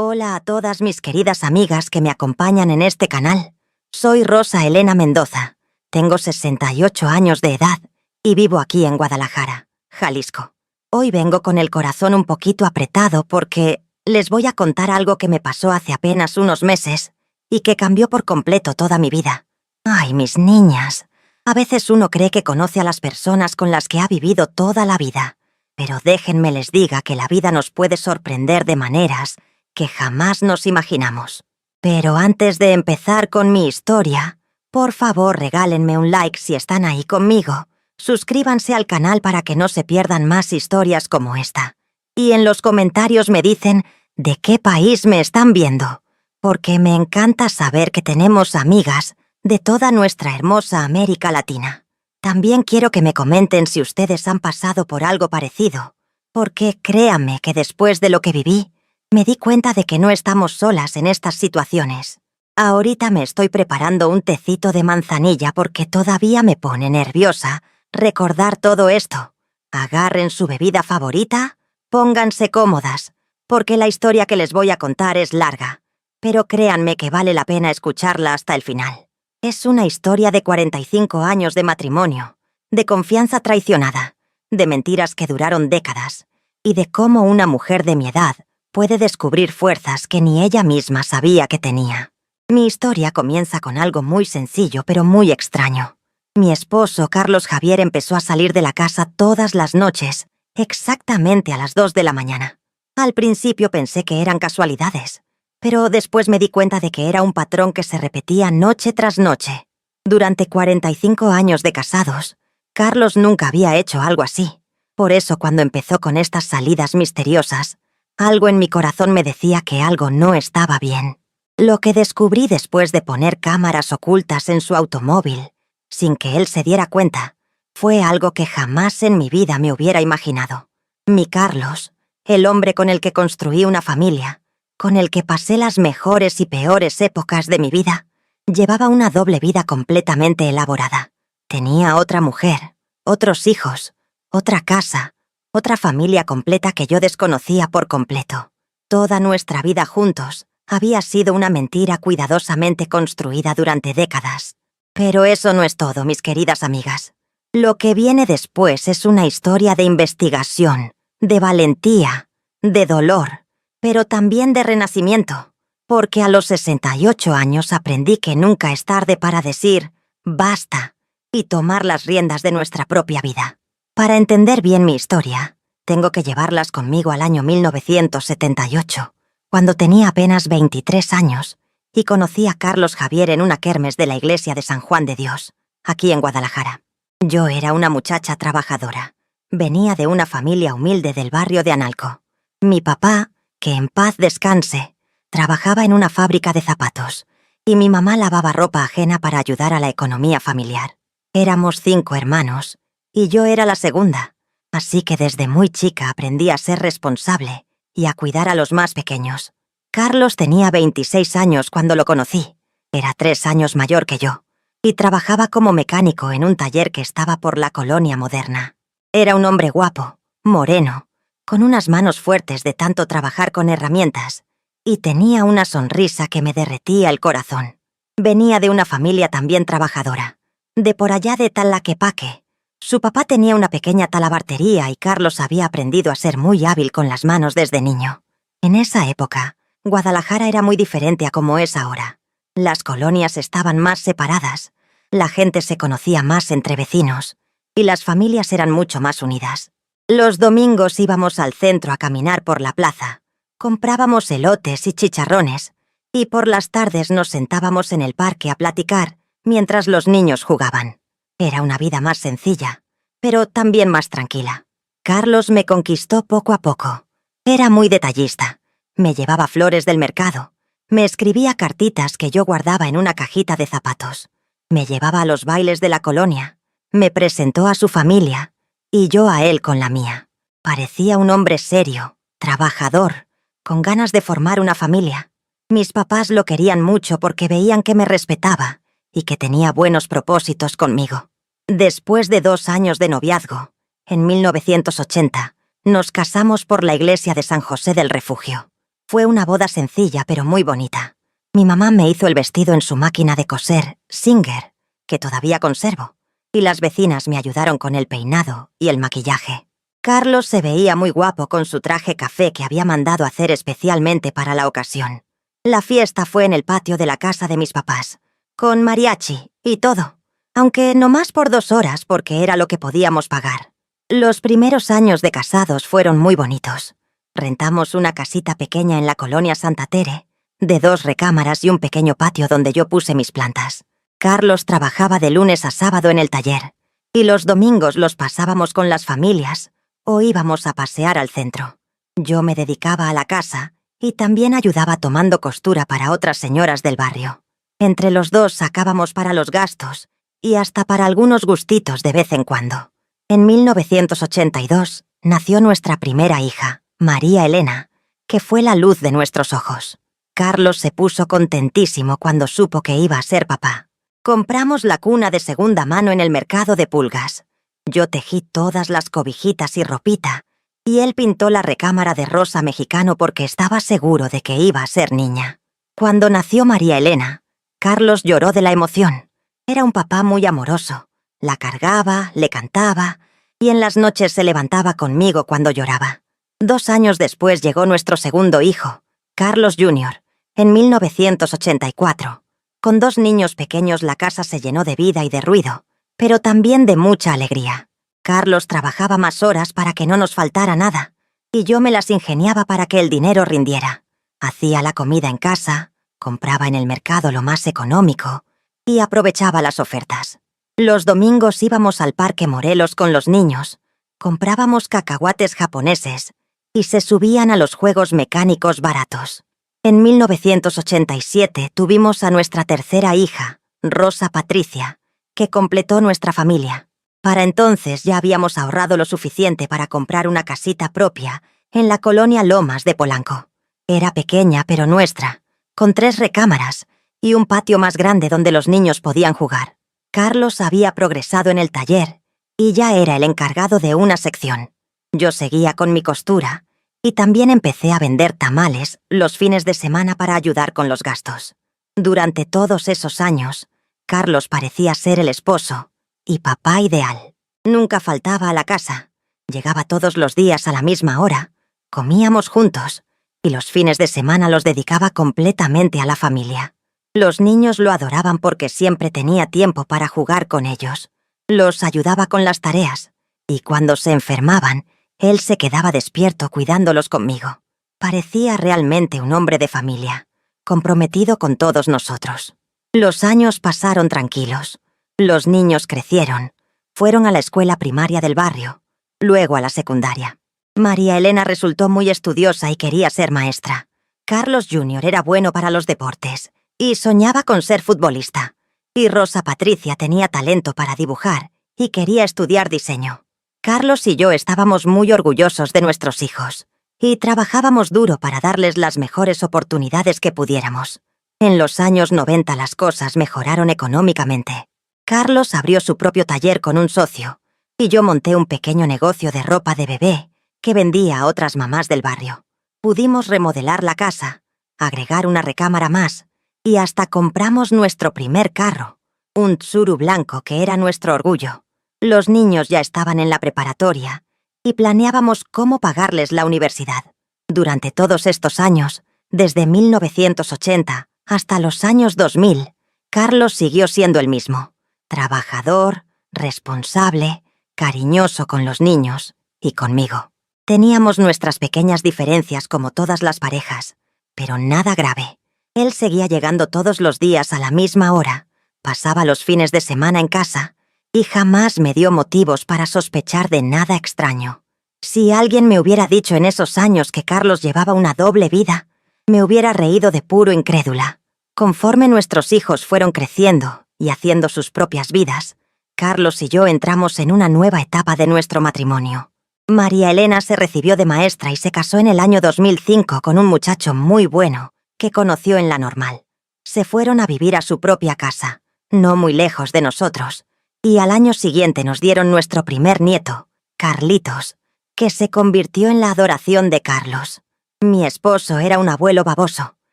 Hola a todas mis queridas amigas que me acompañan en este canal. Soy Rosa Elena Mendoza. Tengo 68 años de edad y vivo aquí en Guadalajara, Jalisco. Hoy vengo con el corazón un poquito apretado porque les voy a contar algo que me pasó hace apenas unos meses y que cambió por completo toda mi vida. Ay, mis niñas. A veces uno cree que conoce a las personas con las que ha vivido toda la vida, pero déjenme les diga que la vida nos puede sorprender de maneras que jamás nos imaginamos. Pero antes de empezar con mi historia, por favor regálenme un like si están ahí conmigo. Suscríbanse al canal para que no se pierdan más historias como esta. Y en los comentarios me dicen de qué país me están viendo, porque me encanta saber que tenemos amigas de toda nuestra hermosa América Latina. También quiero que me comenten si ustedes han pasado por algo parecido, porque créanme que después de lo que viví, me di cuenta de que no estamos solas en estas situaciones. Ahorita me estoy preparando un tecito de manzanilla porque todavía me pone nerviosa recordar todo esto. Agarren su bebida favorita, pónganse cómodas, porque la historia que les voy a contar es larga, pero créanme que vale la pena escucharla hasta el final. Es una historia de 45 años de matrimonio, de confianza traicionada, de mentiras que duraron décadas, y de cómo una mujer de mi edad puede descubrir fuerzas que ni ella misma sabía que tenía. Mi historia comienza con algo muy sencillo pero muy extraño. Mi esposo, Carlos Javier, empezó a salir de la casa todas las noches, exactamente a las 2 de la mañana. Al principio pensé que eran casualidades, pero después me di cuenta de que era un patrón que se repetía noche tras noche. Durante 45 años de casados, Carlos nunca había hecho algo así. Por eso cuando empezó con estas salidas misteriosas, algo en mi corazón me decía que algo no estaba bien. Lo que descubrí después de poner cámaras ocultas en su automóvil, sin que él se diera cuenta, fue algo que jamás en mi vida me hubiera imaginado. Mi Carlos, el hombre con el que construí una familia, con el que pasé las mejores y peores épocas de mi vida, llevaba una doble vida completamente elaborada. Tenía otra mujer, otros hijos, otra casa, otra familia completa que yo desconocía por completo. Toda nuestra vida juntos había sido una mentira cuidadosamente construida durante décadas. Pero eso no es todo, mis queridas amigas. Lo que viene después es una historia de investigación, de valentía, de dolor, pero también de renacimiento, porque a los 68 años aprendí que nunca es tarde para decir «basta» y tomar las riendas de nuestra propia vida. Para entender bien mi historia, tengo que llevarlas conmigo al año 1978, cuando tenía apenas 23 años, y conocí a Carlos Javier en una kermes de la iglesia de San Juan de Dios, aquí en Guadalajara. Yo era una muchacha trabajadora. Venía de una familia humilde del barrio de Analco. Mi papá, que en paz descanse, trabajaba en una fábrica de zapatos, y mi mamá lavaba ropa ajena para ayudar a la economía familiar. Éramos 5 hermanos, y yo era la segunda, así que desde muy chica aprendí a ser responsable y a cuidar a los más pequeños. Carlos tenía 26 años cuando lo conocí. Era 3 años mayor que yo, y trabajaba como mecánico en un taller que estaba por la Colonia Moderna. Era un hombre guapo, moreno, con unas manos fuertes de tanto trabajar con herramientas, y tenía una sonrisa que me derretía el corazón. Venía de una familia también trabajadora, de por allá de Tlaquepaque. Su papá tenía una pequeña talabartería y Carlos había aprendido a ser muy hábil con las manos desde niño. En esa época, Guadalajara era muy diferente a como es ahora. Las colonias estaban más separadas, la gente se conocía más entre vecinos, y las familias eran mucho más unidas. Los domingos íbamos al centro a caminar por la plaza, comprábamos elotes y chicharrones, y por las tardes nos sentábamos en el parque a platicar mientras los niños jugaban. Era una vida más sencilla, pero también más tranquila. Carlos me conquistó poco a poco. Era muy detallista. Me llevaba flores del mercado. Me escribía cartitas que yo guardaba en una cajita de zapatos. Me llevaba a los bailes de la colonia. Me presentó a su familia, y yo a él con la mía. Parecía un hombre serio, trabajador, con ganas de formar una familia. Mis papás lo querían mucho porque veían que me respetaba y que tenía buenos propósitos conmigo. Después de 2 años de noviazgo, en 1980, nos casamos por la iglesia de San José del Refugio. Fue una boda sencilla pero muy bonita. Mi mamá me hizo el vestido en su máquina de coser, Singer, que todavía conservo, y las vecinas me ayudaron con el peinado y el maquillaje. Carlos se veía muy guapo con su traje café que había mandado hacer especialmente para la ocasión. La fiesta fue en el patio de la casa de mis papás, con mariachi y todo, aunque no más por 2 horas porque era lo que podíamos pagar. Los primeros años de casados fueron muy bonitos. Rentamos una casita pequeña en la colonia Santa Tere, de 2 recámaras y un pequeño patio donde yo puse mis plantas. Carlos trabajaba de lunes a sábado en el taller, y los domingos los pasábamos con las familias o íbamos a pasear al centro. Yo me dedicaba a la casa y también ayudaba tomando costura para otras señoras del barrio. Entre los dos sacábamos para los gastos y hasta para algunos gustitos de vez en cuando. En 1982 nació nuestra primera hija, María Elena, que fue la luz de nuestros ojos. Carlos se puso contentísimo cuando supo que iba a ser papá. Compramos la cuna de segunda mano en el mercado de Pulgas. Yo tejí todas las cobijitas y ropita, y él pintó la recámara de rosa mexicano porque estaba seguro de que iba a ser niña. Cuando nació María Elena, Carlos lloró de la emoción. Era un papá muy amoroso. La cargaba, le cantaba, y en las noches se levantaba conmigo cuando lloraba. 2 años después llegó nuestro segundo hijo, Carlos Jr., en 1984. Con 2 niños pequeños la casa se llenó de vida y de ruido, pero también de mucha alegría. Carlos trabajaba más horas para que no nos faltara nada, y yo me las ingeniaba para que el dinero rindiera. Hacía la comida en casa, compraba en el mercado lo más económico y aprovechaba las ofertas. Los domingos íbamos al Parque Morelos con los niños, comprábamos cacahuates japoneses y se subían a los juegos mecánicos baratos. En 1987 tuvimos a nuestra tercera hija, Rosa Patricia, que completó nuestra familia. Para entonces ya habíamos ahorrado lo suficiente para comprar una casita propia en la colonia Lomas de Polanco. Era pequeña pero nuestra, con 3 recámaras y un patio más grande donde los niños podían jugar. Carlos había progresado en el taller y ya era el encargado de una sección. Yo seguía con mi costura y también empecé a vender tamales los fines de semana para ayudar con los gastos. Durante todos esos años, Carlos parecía ser el esposo y papá ideal. Nunca faltaba a la casa, llegaba todos los días a la misma hora, comíamos juntos y los fines de semana los dedicaba completamente a la familia. Los niños lo adoraban porque siempre tenía tiempo para jugar con ellos. Los ayudaba con las tareas y cuando se enfermaban, él se quedaba despierto cuidándolos conmigo. Parecía realmente un hombre de familia, comprometido con todos nosotros. Los años pasaron tranquilos. Los niños crecieron. Fueron a la escuela primaria del barrio, luego a la secundaria. María Elena resultó muy estudiosa y quería ser maestra. Carlos Jr. era bueno para los deportes y soñaba con ser futbolista. Y Rosa Patricia tenía talento para dibujar y quería estudiar diseño. Carlos y yo estábamos muy orgullosos de nuestros hijos y trabajábamos duro para darles las mejores oportunidades que pudiéramos. En los años 90 las cosas mejoraron económicamente. Carlos abrió su propio taller con un socio y yo monté un pequeño negocio de ropa de bebé que vendía a otras mamás del barrio. Pudimos remodelar la casa, agregar una recámara más y hasta compramos nuestro primer carro, un Tsuru blanco que era nuestro orgullo. Los niños ya estaban en la preparatoria y planeábamos cómo pagarles la universidad. Durante todos estos años, desde 1980 hasta los años 2000, Carlos siguió siendo el mismo. Trabajador, responsable, cariñoso con los niños y conmigo. Teníamos nuestras pequeñas diferencias como todas las parejas, pero nada grave. Él seguía llegando todos los días a la misma hora, pasaba los fines de semana en casa y jamás me dio motivos para sospechar de nada extraño. Si alguien me hubiera dicho en esos años que Carlos llevaba una doble vida, me hubiera reído de puro incrédula. Conforme nuestros hijos fueron creciendo y haciendo sus propias vidas, Carlos y yo entramos en una nueva etapa de nuestro matrimonio. María Elena se recibió de maestra y se casó en el año 2005 con un muchacho muy bueno que conoció en la Normal. Se fueron a vivir a su propia casa, no muy lejos de nosotros, y al año siguiente nos dieron nuestro primer nieto, Carlitos, que se convirtió en la adoración de Carlos. Mi esposo era un abuelo baboso.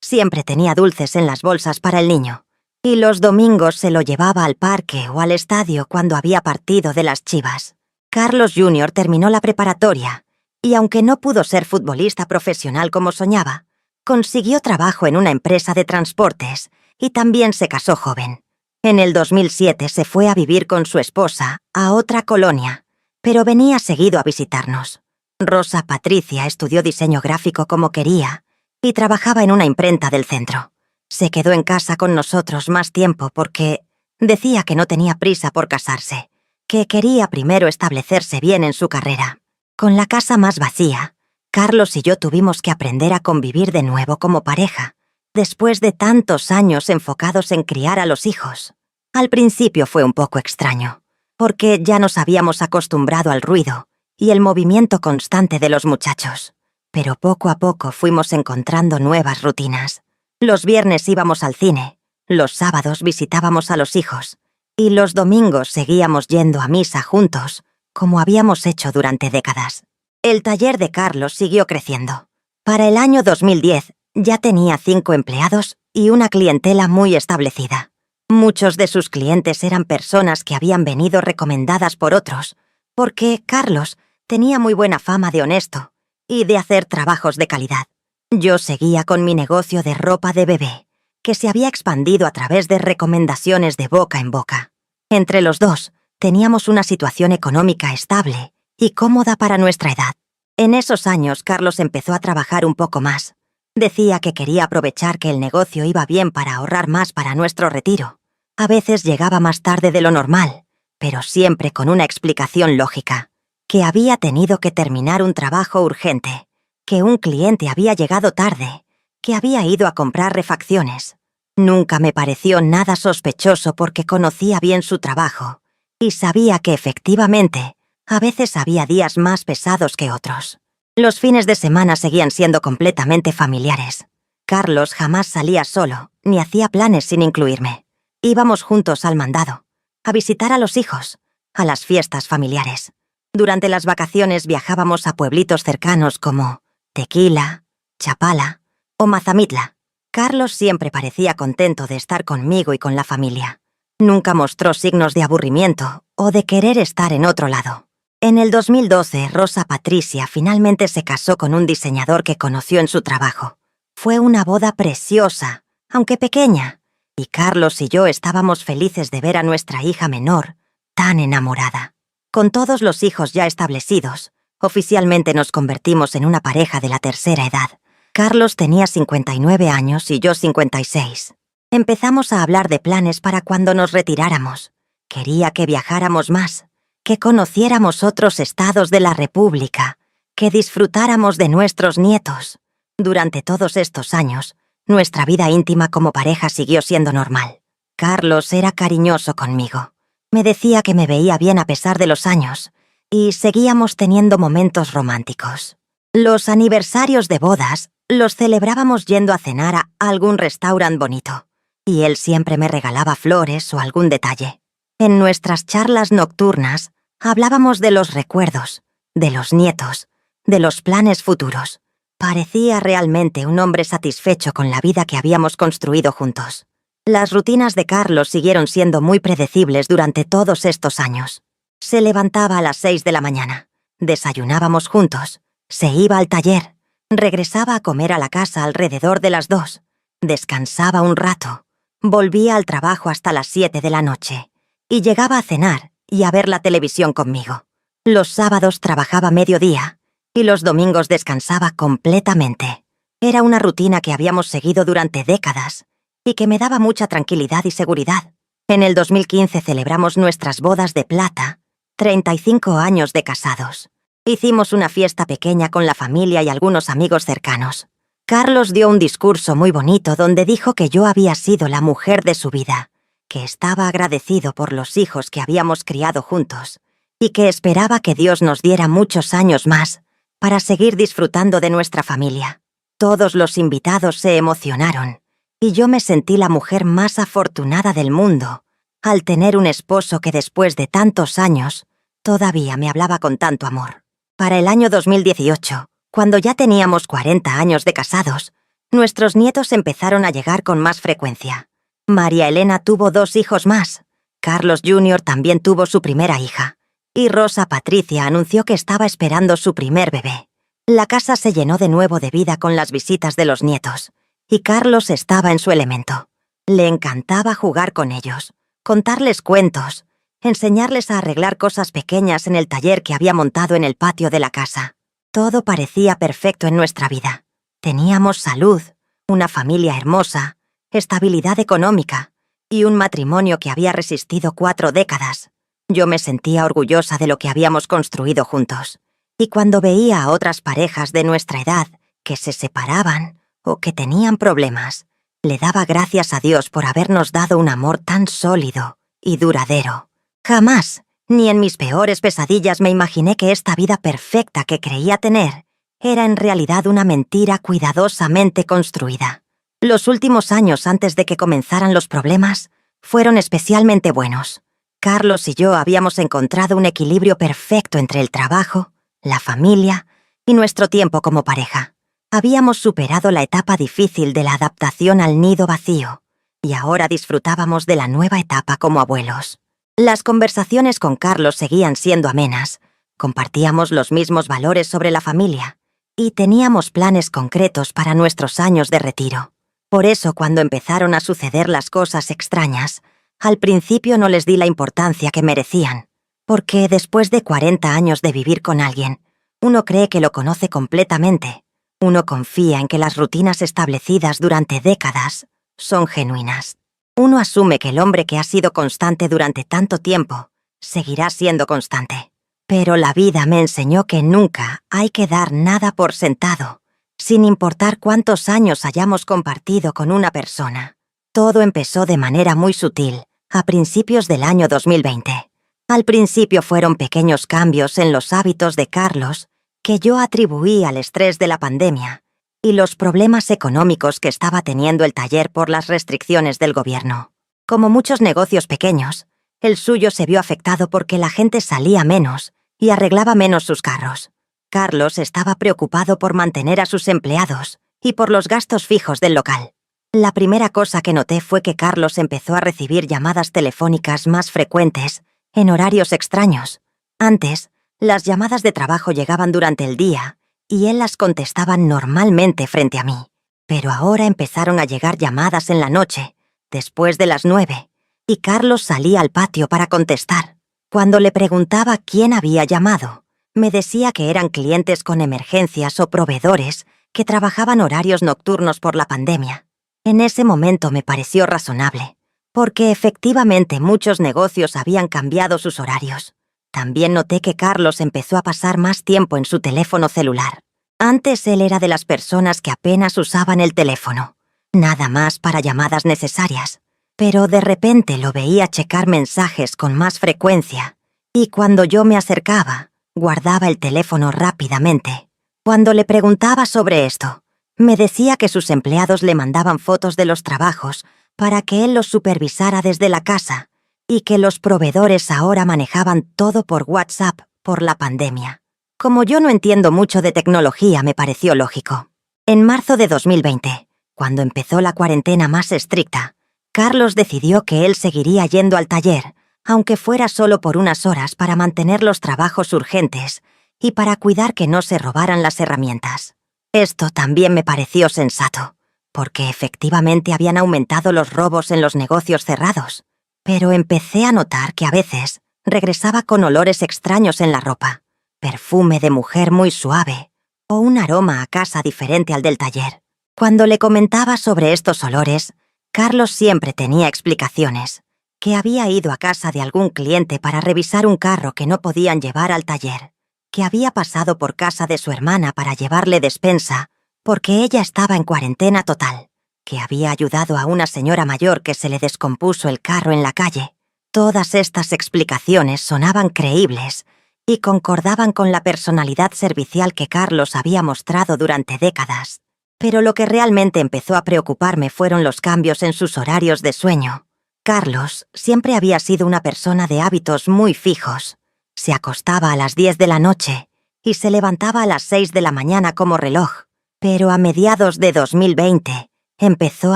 Siempre tenía dulces en las bolsas para el niño. Y los domingos se lo llevaba al parque o al estadio cuando había partido de las Chivas. Carlos Jr. terminó la preparatoria y aunque no pudo ser futbolista profesional como soñaba, consiguió trabajo en una empresa de transportes y también se casó joven. En el 2007 se fue a vivir con su esposa a otra colonia, pero venía seguido a visitarnos. Rosa Patricia estudió diseño gráfico como quería y trabajaba en una imprenta del centro. Se quedó en casa con nosotros más tiempo porque decía que no tenía prisa por casarse, que quería primero establecerse bien en su carrera. Con la casa más vacía, Carlos y yo tuvimos que aprender a convivir de nuevo como pareja, después de tantos años enfocados en criar a los hijos. Al principio fue un poco extraño, porque ya nos habíamos acostumbrado al ruido y el movimiento constante de los muchachos. Pero poco a poco fuimos encontrando nuevas rutinas. Los viernes íbamos al cine, los sábados visitábamos a los hijos, y los domingos seguíamos yendo a misa juntos, como habíamos hecho durante décadas. El taller de Carlos siguió creciendo. Para el año 2010 ya tenía 5 empleados y una clientela muy establecida. Muchos de sus clientes eran personas que habían venido recomendadas por otros, porque Carlos tenía muy buena fama de honesto y de hacer trabajos de calidad. Yo seguía con mi negocio de ropa de bebé, que se había expandido a través de recomendaciones de boca en boca. Entre los dos, teníamos una situación económica estable y cómoda para nuestra edad. En esos años, Carlos empezó a trabajar un poco más. Decía que quería aprovechar que el negocio iba bien para ahorrar más para nuestro retiro. A veces llegaba más tarde de lo normal, pero siempre con una explicación lógica, que había tenido que terminar un trabajo urgente, que un cliente había llegado tarde, que había ido a comprar refacciones. Nunca me pareció nada sospechoso porque conocía bien su trabajo y sabía que efectivamente a veces había días más pesados que otros. Los fines de semana seguían siendo completamente familiares. Carlos jamás salía solo, ni hacía planes sin incluirme. Íbamos juntos al mandado, a visitar a los hijos, a las fiestas familiares. Durante las vacaciones viajábamos a pueblitos cercanos como Tequila, Chapala o Mazamitla. Carlos siempre parecía contento de estar conmigo y con la familia. Nunca mostró signos de aburrimiento o de querer estar en otro lado. En el 2012, Rosa Patricia finalmente se casó con un diseñador que conoció en su trabajo. Fue una boda preciosa, aunque pequeña, y Carlos y yo estábamos felices de ver a nuestra hija menor tan enamorada. Con todos los hijos ya establecidos, oficialmente nos convertimos en una pareja de la tercera edad. Carlos tenía 59 años y yo 56. Empezamos a hablar de planes para cuando nos retiráramos. Quería que viajáramos más, que conociéramos otros estados de la República, que disfrutáramos de nuestros nietos. Durante todos estos años, nuestra vida íntima como pareja siguió siendo normal. Carlos era cariñoso conmigo. Me decía que me veía bien a pesar de los años, y seguíamos teniendo momentos románticos. Los aniversarios de bodas los celebrábamos yendo a cenar a algún restaurante bonito, y él siempre me regalaba flores o algún detalle. En nuestras charlas nocturnas hablábamos de los recuerdos, de los nietos, de los planes futuros. Parecía realmente un hombre satisfecho con la vida que habíamos construido juntos. Las rutinas de Carlos siguieron siendo muy predecibles durante todos estos años. Se levantaba a las 6 de la mañana, desayunábamos juntos, se iba al taller, regresaba a comer a la casa alrededor de las 2, descansaba un rato, volvía al trabajo hasta las 7 de la noche y llegaba a cenar y a ver la televisión conmigo. Los sábados trabajaba mediodía y los domingos descansaba completamente. Era una rutina que habíamos seguido durante décadas y que me daba mucha tranquilidad y seguridad. En el 2015 celebramos nuestras bodas de plata, 35 años de casados. Hicimos una fiesta pequeña con la familia y algunos amigos cercanos. Carlos dio un discurso muy bonito donde dijo que yo había sido la mujer de su vida, que estaba agradecido por los hijos que habíamos criado juntos y que esperaba que Dios nos diera muchos años más para seguir disfrutando de nuestra familia. Todos los invitados se emocionaron y yo me sentí la mujer más afortunada del mundo al tener un esposo que después de tantos años todavía me hablaba con tanto amor. Para el año 2018, Cuando ya teníamos 40 años de casados, nuestros nietos empezaron a llegar con más frecuencia. María Elena tuvo 2 hijos más. Carlos Jr. también tuvo su primera hija. Y Rosa Patricia anunció que estaba esperando su primer bebé. La casa se llenó de nuevo de vida con las visitas de los nietos. Y Carlos estaba en su elemento. Le encantaba jugar con ellos, contarles cuentos, enseñarles a arreglar cosas pequeñas en el taller que había montado en el patio de la casa. Todo parecía perfecto en nuestra vida. Teníamos salud, una familia hermosa, estabilidad económica y un matrimonio que había resistido 4 décadas. Yo me sentía orgullosa de lo que habíamos construido juntos. Y cuando veía a otras parejas de nuestra edad que se separaban o que tenían problemas, le daba gracias a Dios por habernos dado un amor tan sólido y duradero. Jamás, ni en mis peores pesadillas, me imaginé que esta vida perfecta que creía tener era en realidad una mentira cuidadosamente construida. Los últimos años antes de que comenzaran los problemas fueron especialmente buenos. Carlos y yo habíamos encontrado un equilibrio perfecto entre el trabajo, la familia y nuestro tiempo como pareja. Habíamos superado la etapa difícil de la adaptación al nido vacío y ahora disfrutábamos de la nueva etapa como abuelos. Las conversaciones con Carlos seguían siendo amenas, compartíamos los mismos valores sobre la familia y teníamos planes concretos para nuestros años de retiro. Por eso, cuando empezaron a suceder las cosas extrañas, al principio no les di la importancia que merecían, porque después de 40 años de vivir con alguien, uno cree que lo conoce completamente. Uno confía en que las rutinas establecidas durante décadas son genuinas. Uno asume que el hombre que ha sido constante durante tanto tiempo seguirá siendo constante. Pero la vida me enseñó que nunca hay que dar nada por sentado, sin importar cuántos años hayamos compartido con una persona. Todo empezó de manera muy sutil, a principios del año 2020. Al principio fueron pequeños cambios en los hábitos de Carlos que yo atribuí al estrés de la pandemia y los problemas económicos que estaba teniendo el taller por las restricciones del gobierno. Como muchos negocios pequeños, el suyo se vio afectado porque la gente salía menos y arreglaba menos sus carros. Carlos estaba preocupado por mantener a sus empleados y por los gastos fijos del local. La primera cosa que noté fue que Carlos empezó a recibir llamadas telefónicas más frecuentes en horarios extraños. Antes, las llamadas de trabajo llegaban durante el día y él las contestaba normalmente frente a mí. Pero ahora empezaron a llegar llamadas en la noche, después de las 9, y Carlos salía al patio para contestar. Cuando le preguntaba quién había llamado, me decía que eran clientes con emergencias o proveedores que trabajaban horarios nocturnos por la pandemia. En ese momento me pareció razonable, porque efectivamente muchos negocios habían cambiado sus horarios. También noté que Carlos empezó a pasar más tiempo en su teléfono celular. Antes él era de las personas que apenas usaban el teléfono, nada más para llamadas necesarias. Pero de repente lo veía checar mensajes con más frecuencia, y cuando yo me acercaba, guardaba el teléfono rápidamente. Cuando le preguntaba sobre esto, me decía que sus empleados le mandaban fotos de los trabajos para que él los supervisara desde la casa, y que los proveedores ahora manejaban todo por WhatsApp por la pandemia. Como yo no entiendo mucho de tecnología, me pareció lógico. En marzo de 2020, cuando empezó la cuarentena más estricta, Carlos decidió que él seguiría yendo al taller, aunque fuera solo por unas horas para mantener los trabajos urgentes y para cuidar que no se robaran las herramientas. Esto también me pareció sensato, porque efectivamente habían aumentado los robos en los negocios cerrados. Pero empecé a notar que a veces regresaba con olores extraños en la ropa, perfume de mujer muy suave o un aroma a casa diferente al del taller. Cuando le comentaba sobre estos olores, Carlos siempre tenía explicaciones, que había ido a casa de algún cliente para revisar un carro que no podían llevar al taller, que había pasado por casa de su hermana para llevarle despensa porque ella estaba en cuarentena total, que había ayudado a una señora mayor que se le descompuso el carro en la calle. Todas estas explicaciones sonaban creíbles y concordaban con la personalidad servicial que Carlos había mostrado durante décadas. Pero lo que realmente empezó a preocuparme fueron los cambios en sus horarios de sueño. Carlos siempre había sido una persona de hábitos muy fijos. Se acostaba a las 10 de la noche y se levantaba a las 6 de la mañana como reloj, pero a mediados de 2020 empezó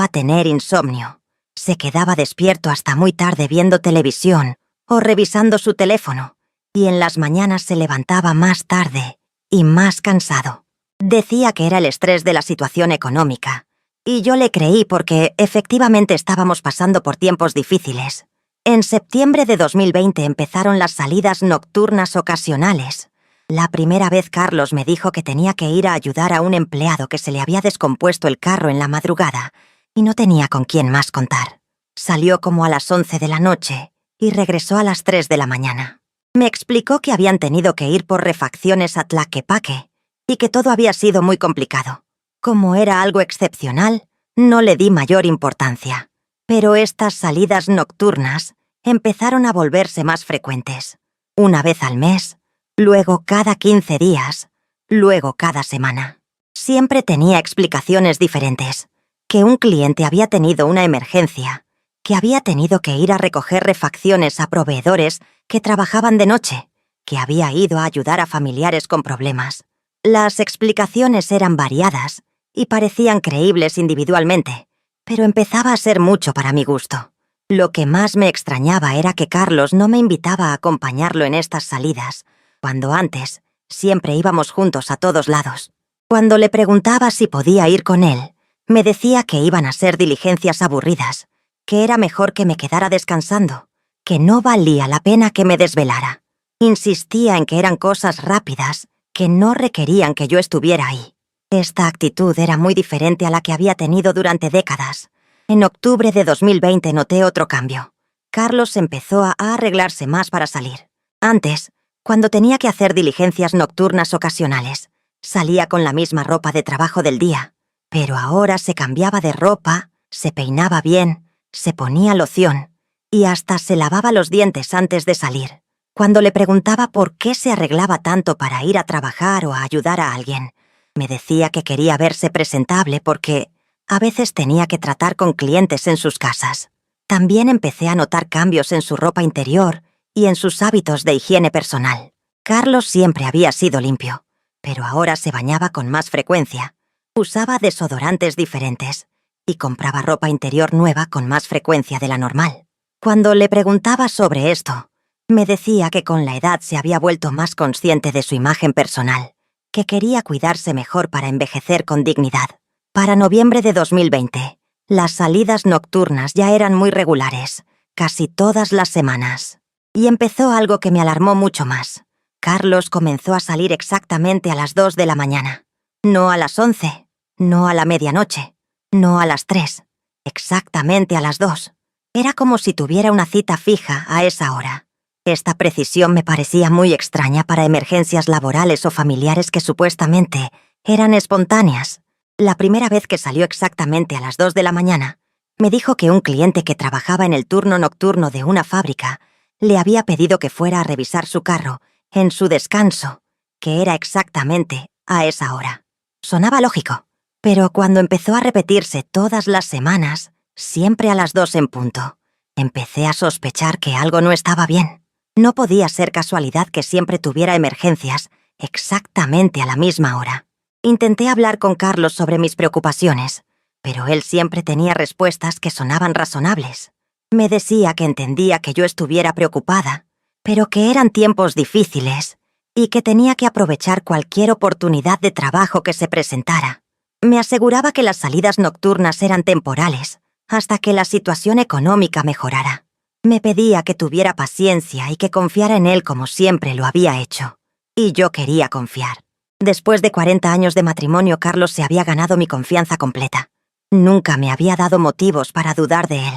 a tener insomnio. Se quedaba despierto hasta muy tarde viendo televisión o revisando su teléfono, y en las mañanas se levantaba más tarde y más cansado. Decía que era el estrés de la situación económica, y yo le creí porque efectivamente estábamos pasando por tiempos difíciles. En septiembre de 2020 empezaron las salidas nocturnas ocasionales. La primera vez Carlos me dijo que tenía que ir a ayudar a un empleado que se le había descompuesto el carro en la madrugada y no tenía con quién más contar. Salió como a las 11 de la noche y regresó a las 3 de la mañana. Me explicó que habían tenido que ir por refacciones a Tlaquepaque y que todo había sido muy complicado. Como era algo excepcional, no le di mayor importancia. Pero estas salidas nocturnas empezaron a volverse más frecuentes. Una vez al mes, luego cada 15 días, luego cada semana. Siempre tenía explicaciones diferentes. Que un cliente había tenido una emergencia, que había tenido que ir a recoger refacciones a proveedores que trabajaban de noche, que había ido a ayudar a familiares con problemas. Las explicaciones eran variadas y parecían creíbles individualmente, pero empezaba a ser mucho para mi gusto. Lo que más me extrañaba era que Carlos no me invitaba a acompañarlo en estas salidas, cuando antes siempre íbamos juntos a todos lados. Cuando le preguntaba si podía ir con él, me decía que iban a ser diligencias aburridas, que era mejor que me quedara descansando, que no valía la pena que me desvelara. Insistía en que eran cosas rápidas, que no requerían que yo estuviera ahí. Esta actitud era muy diferente a la que había tenido durante décadas. En octubre de 2020 noté otro cambio. Carlos empezó a arreglarse más para salir. Antes, cuando tenía que hacer diligencias nocturnas ocasionales, salía con la misma ropa de trabajo del día, pero ahora se cambiaba de ropa, se peinaba bien, se ponía loción y hasta se lavaba los dientes antes de salir. Cuando le preguntaba por qué se arreglaba tanto para ir a trabajar o a ayudar a alguien, me decía que quería verse presentable porque a veces tenía que tratar con clientes en sus casas. También empecé a notar cambios en su ropa interior y en sus hábitos de higiene personal. Carlos siempre había sido limpio, pero ahora se bañaba con más frecuencia, usaba desodorantes diferentes y compraba ropa interior nueva con más frecuencia de la normal. Cuando le preguntaba sobre esto, me decía que con la edad se había vuelto más consciente de su imagen personal, que quería cuidarse mejor para envejecer con dignidad. Para noviembre de 2020, las salidas nocturnas ya eran muy regulares, casi todas las semanas. Y empezó algo que me alarmó mucho más. Carlos comenzó a salir exactamente a las 2 de la mañana. No a las 11, no a la medianoche, no a las 3, exactamente a las 2. Era como si tuviera una cita fija a esa hora. Esta precisión me parecía muy extraña para emergencias laborales o familiares que supuestamente eran espontáneas. La primera vez que salió exactamente a las 2 de la mañana, me dijo que un cliente que trabajaba en el turno nocturno de una fábrica le había pedido que fuera a revisar su carro en su descanso, que era exactamente a esa hora. Sonaba lógico, pero cuando empezó a repetirse todas las semanas, siempre a las 2 en punto, empecé a sospechar que algo no estaba bien. No podía ser casualidad que siempre tuviera emergencias exactamente a la misma hora. Intenté hablar con Carlos sobre mis preocupaciones, pero él siempre tenía respuestas que sonaban razonables. Me decía que entendía que yo estuviera preocupada, pero que eran tiempos difíciles y que tenía que aprovechar cualquier oportunidad de trabajo que se presentara. Me aseguraba que las salidas nocturnas eran temporales, hasta que la situación económica mejorara. Me pedía que tuviera paciencia y que confiara en él como siempre lo había hecho. Y yo quería confiar. Después de 40 años de matrimonio, Carlos se había ganado mi confianza completa. Nunca me había dado motivos para dudar de él.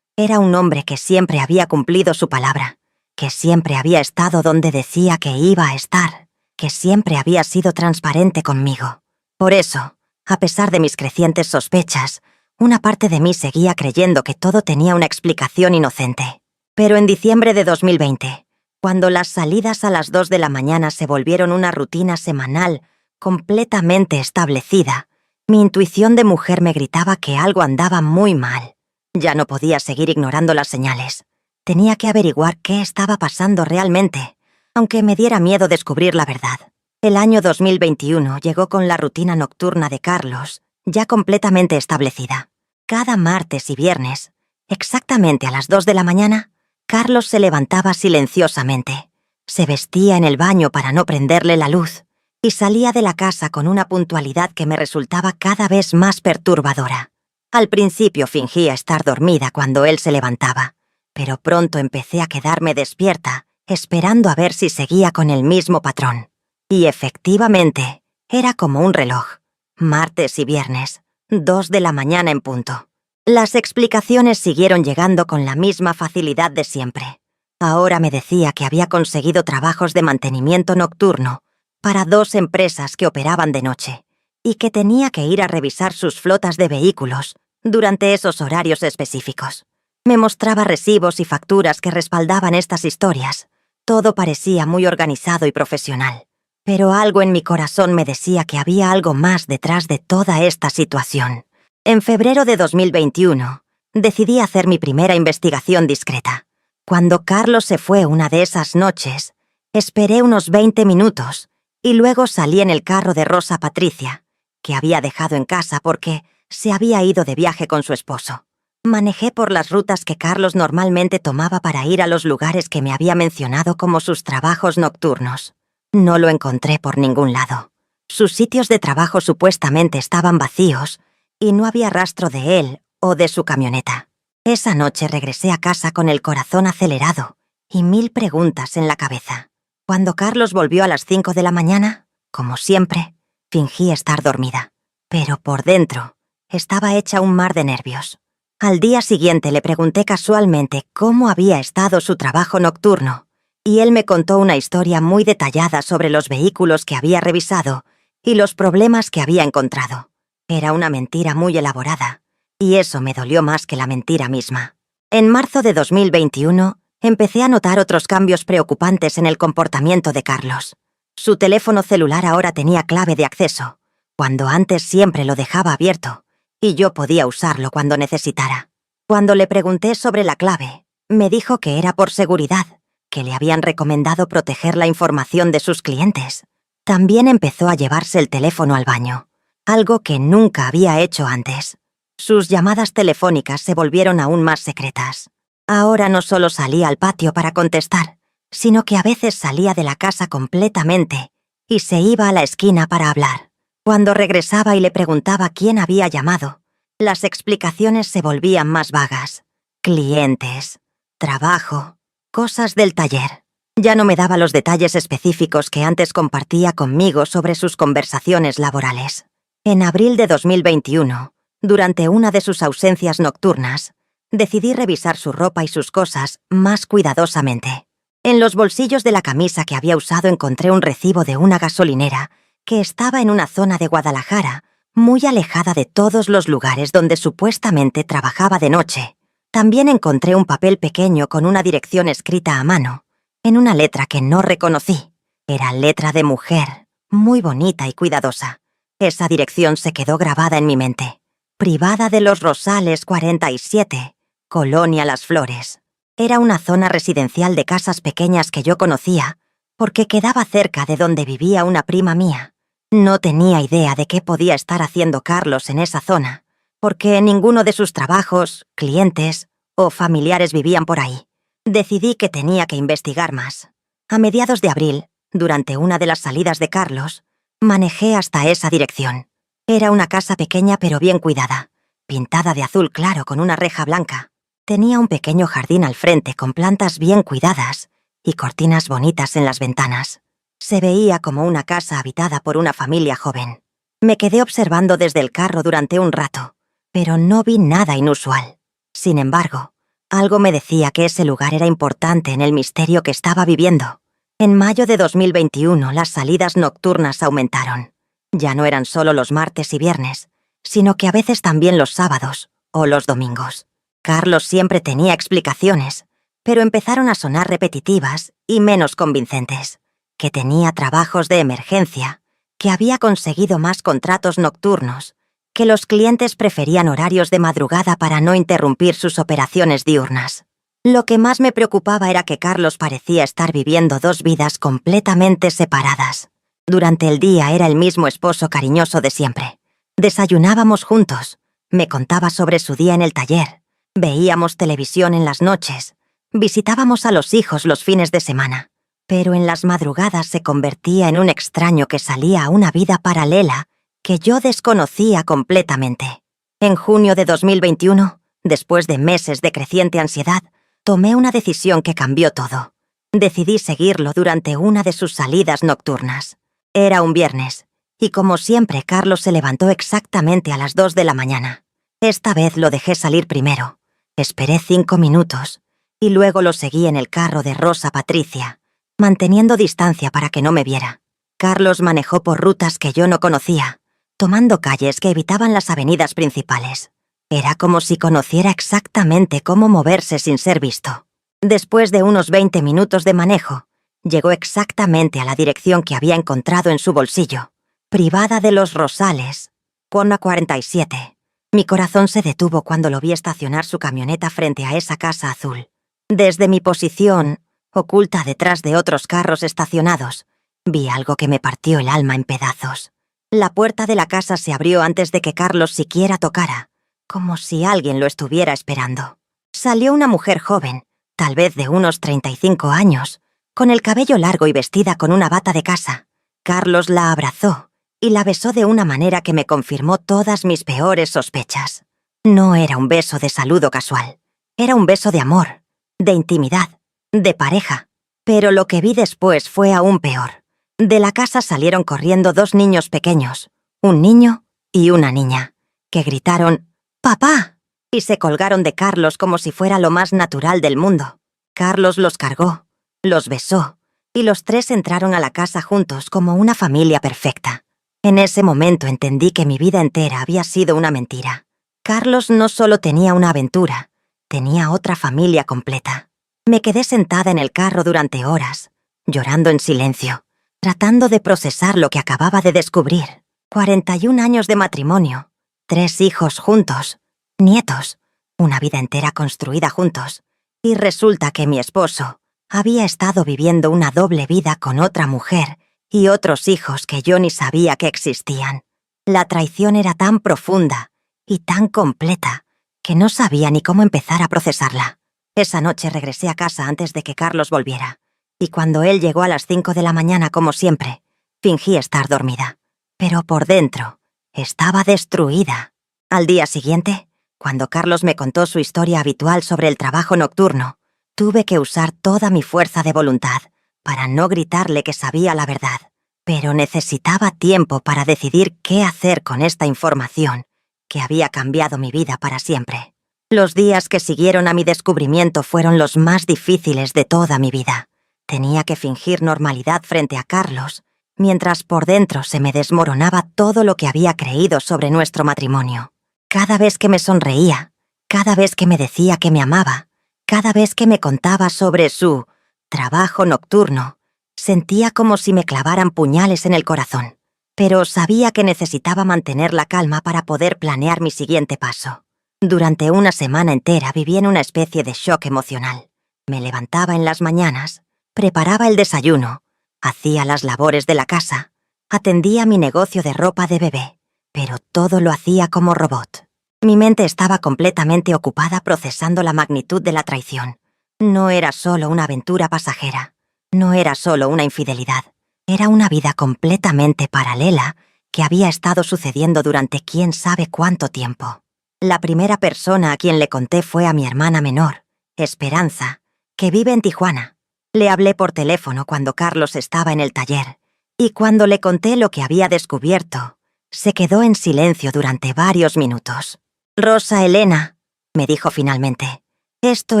Era un hombre que siempre había cumplido su palabra, que siempre había estado donde decía que iba a estar, que siempre había sido transparente conmigo. Por eso, a pesar de mis crecientes sospechas, una parte de mí seguía creyendo que todo tenía una explicación inocente. Pero en diciembre de 2020, cuando las salidas a las 2 de la mañana se volvieron una rutina semanal completamente establecida, mi intuición de mujer me gritaba que algo andaba muy mal. Ya no podía seguir ignorando las señales. Tenía que averiguar qué estaba pasando realmente, aunque me diera miedo descubrir la verdad. El año 2021 llegó con la rutina nocturna de Carlos, ya completamente establecida. Cada martes y viernes, exactamente a las 2 de la mañana, Carlos se levantaba silenciosamente, se vestía en el baño para no prenderle la luz y salía de la casa con una puntualidad que me resultaba cada vez más perturbadora. Al principio fingía estar dormida cuando él se levantaba, pero pronto empecé a quedarme despierta, esperando a ver si seguía con el mismo patrón. Y efectivamente, era como un reloj. Martes y viernes, 2 de la mañana en punto. Las explicaciones siguieron llegando con la misma facilidad de siempre. Ahora me decía que había conseguido trabajos de mantenimiento nocturno para 2 empresas que operaban de noche y que tenía que ir a revisar sus flotas de vehículos durante esos horarios específicos. Me mostraba recibos y facturas que respaldaban estas historias. Todo parecía muy organizado y profesional. Pero algo en mi corazón me decía que había algo más detrás de toda esta situación. En febrero de 2021, decidí hacer mi primera investigación discreta. Cuando Carlos se fue una de esas noches, esperé unos 20 minutos y luego salí en el carro de Rosa Patricia, que había dejado en casa porque se había ido de viaje con su esposo. Manejé por las rutas que Carlos normalmente tomaba para ir a los lugares que me había mencionado como sus trabajos nocturnos. No lo encontré por ningún lado. Sus sitios de trabajo supuestamente estaban vacíos y no había rastro de él o de su camioneta. Esa noche regresé a casa con el corazón acelerado y 1000 preguntas en la cabeza. Cuando Carlos volvió a las 5 de la mañana, como siempre, fingí estar dormida. Pero por dentro, estaba hecha un mar de nervios. Al día siguiente le pregunté casualmente cómo había estado su trabajo nocturno, y él me contó una historia muy detallada sobre los vehículos que había revisado y los problemas que había encontrado. Era una mentira muy elaborada, y eso me dolió más que la mentira misma. En marzo de 2021, empecé a notar otros cambios preocupantes en el comportamiento de Carlos. Su teléfono celular ahora tenía clave de acceso, cuando antes siempre lo dejaba abierto, y yo podía usarlo cuando necesitara. Cuando le pregunté sobre la clave, me dijo que era por seguridad, que le habían recomendado proteger la información de sus clientes. También empezó a llevarse el teléfono al baño, algo que nunca había hecho antes. Sus llamadas telefónicas se volvieron aún más secretas. Ahora no solo salía al patio para contestar, sino que a veces salía de la casa completamente y se iba a la esquina para hablar. Cuando regresaba y le preguntaba quién había llamado, las explicaciones se volvían más vagas. Clientes, trabajo, cosas del taller. Ya no me daba los detalles específicos que antes compartía conmigo sobre sus conversaciones laborales. En abril de 2021, durante una de sus ausencias nocturnas, decidí revisar su ropa y sus cosas más cuidadosamente. En los bolsillos de la camisa que había usado encontré un recibo de una gasolinera que estaba en una zona de Guadalajara, muy alejada de todos los lugares donde supuestamente trabajaba de noche. También encontré un papel pequeño con una dirección escrita a mano, en una letra que no reconocí. Era letra de mujer, muy bonita y cuidadosa. Esa dirección se quedó grabada en mi mente. Privada de los Rosales 47, Colonia Las Flores. Era una zona residencial de casas pequeñas que yo conocía, porque quedaba cerca de donde vivía una prima mía. No tenía idea de qué podía estar haciendo Carlos en esa zona, porque ninguno de sus trabajos, clientes o familiares vivían por ahí. Decidí que tenía que investigar más. A mediados de abril, durante una de las salidas de Carlos, manejé hasta esa dirección. Era una casa pequeña pero bien cuidada, pintada de azul claro con una reja blanca. Tenía un pequeño jardín al frente con plantas bien cuidadas y cortinas bonitas en las ventanas. Se veía como una casa habitada por una familia joven. Me quedé observando desde el carro durante un rato, pero no vi nada inusual. Sin embargo, algo me decía que ese lugar era importante en el misterio que estaba viviendo. En mayo de 2021, las salidas nocturnas aumentaron. Ya no eran solo los martes y viernes, sino que a veces también los sábados o los domingos. Carlos siempre tenía explicaciones, pero empezaron a sonar repetitivas y menos convincentes. Que tenía trabajos de emergencia, que había conseguido más contratos nocturnos, que los clientes preferían horarios de madrugada para no interrumpir sus operaciones diurnas. Lo que más me preocupaba era que Carlos parecía estar viviendo 2 vidas completamente separadas. Durante el día era el mismo esposo cariñoso de siempre. Desayunábamos juntos, me contaba sobre su día en el taller, veíamos televisión en las noches, visitábamos a los hijos los fines de semana. Pero en las madrugadas se convertía en un extraño que salía a una vida paralela que yo desconocía completamente. En junio de 2021, después de meses de creciente ansiedad, tomé una decisión que cambió todo. Decidí seguirlo durante una de sus salidas nocturnas. Era un viernes, y como siempre Carlos se levantó exactamente a las 2 de la mañana. Esta vez lo dejé salir primero. Esperé 5 minutos, y luego lo seguí en el carro de Rosa Patricia, manteniendo distancia para que no me viera. Carlos manejó por rutas que yo no conocía, tomando calles que evitaban las avenidas principales. Era como si conociera exactamente cómo moverse sin ser visto. Después de unos 20 minutos de manejo, llegó exactamente a la dirección que había encontrado en su bolsillo, Privada de los Rosales, Cona 47. Mi corazón se detuvo cuando lo vi estacionar su camioneta frente a esa casa azul. Desde mi posición, oculta detrás de otros carros estacionados, vi algo que me partió el alma en pedazos. La puerta de la casa se abrió antes de que Carlos siquiera tocara, como si alguien lo estuviera esperando. Salió una mujer joven, tal vez de unos 35 años, con el cabello largo y vestida con una bata de casa. Carlos la abrazó y la besó de una manera que me confirmó todas mis peores sospechas. No era un beso de saludo casual, era un beso de amor, de intimidad, de pareja. Pero lo que vi después fue aún peor. De la casa salieron corriendo 2 niños pequeños, un niño y una niña, que gritaron «¡Papá!» y se colgaron de Carlos como si fuera lo más natural del mundo. Carlos los cargó, los besó, y los 3 entraron a la casa juntos como una familia perfecta. En ese momento entendí que mi vida entera había sido una mentira. Carlos no solo tenía una aventura, tenía otra familia completa. Me quedé sentada en el carro durante horas, llorando en silencio, tratando de procesar lo que acababa de descubrir. 41 años de matrimonio, 3 hijos juntos, nietos, una vida entera construida juntos. Y resulta que mi esposo había estado viviendo una doble vida con otra mujer y otros hijos que yo ni sabía que existían. La traición era tan profunda y tan completa que no sabía ni cómo empezar a procesarla. Esa noche regresé a casa antes de que Carlos volviera, y cuando él llegó a las 5 de la mañana como siempre, fingí estar dormida. Pero por dentro estaba destruida. Al día siguiente, cuando Carlos me contó su historia habitual sobre el trabajo nocturno, tuve que usar toda mi fuerza de voluntad para no gritarle que sabía la verdad. Pero necesitaba tiempo para decidir qué hacer con esta información que había cambiado mi vida para siempre. Los días que siguieron a mi descubrimiento fueron los más difíciles de toda mi vida. Tenía que fingir normalidad frente a Carlos, mientras por dentro se me desmoronaba todo lo que había creído sobre nuestro matrimonio. Cada vez que me sonreía, cada vez que me decía que me amaba, cada vez que me contaba sobre su trabajo nocturno, sentía como si me clavaran puñales en el corazón. Pero sabía que necesitaba mantener la calma para poder planear mi siguiente paso. Durante una semana entera viví en una especie de shock emocional. Me levantaba en las mañanas, preparaba el desayuno, hacía las labores de la casa, atendía mi negocio de ropa de bebé, pero todo lo hacía como robot. Mi mente estaba completamente ocupada procesando la magnitud de la traición. No era solo una aventura pasajera, no era solo una infidelidad, era una vida completamente paralela que había estado sucediendo durante quién sabe cuánto tiempo. La primera persona a quien le conté fue a mi hermana menor, Esperanza, que vive en Tijuana. Le hablé por teléfono cuando Carlos estaba en el taller, y cuando le conté lo que había descubierto, se quedó en silencio durante varios minutos. «Rosa Elena», me dijo finalmente, «esto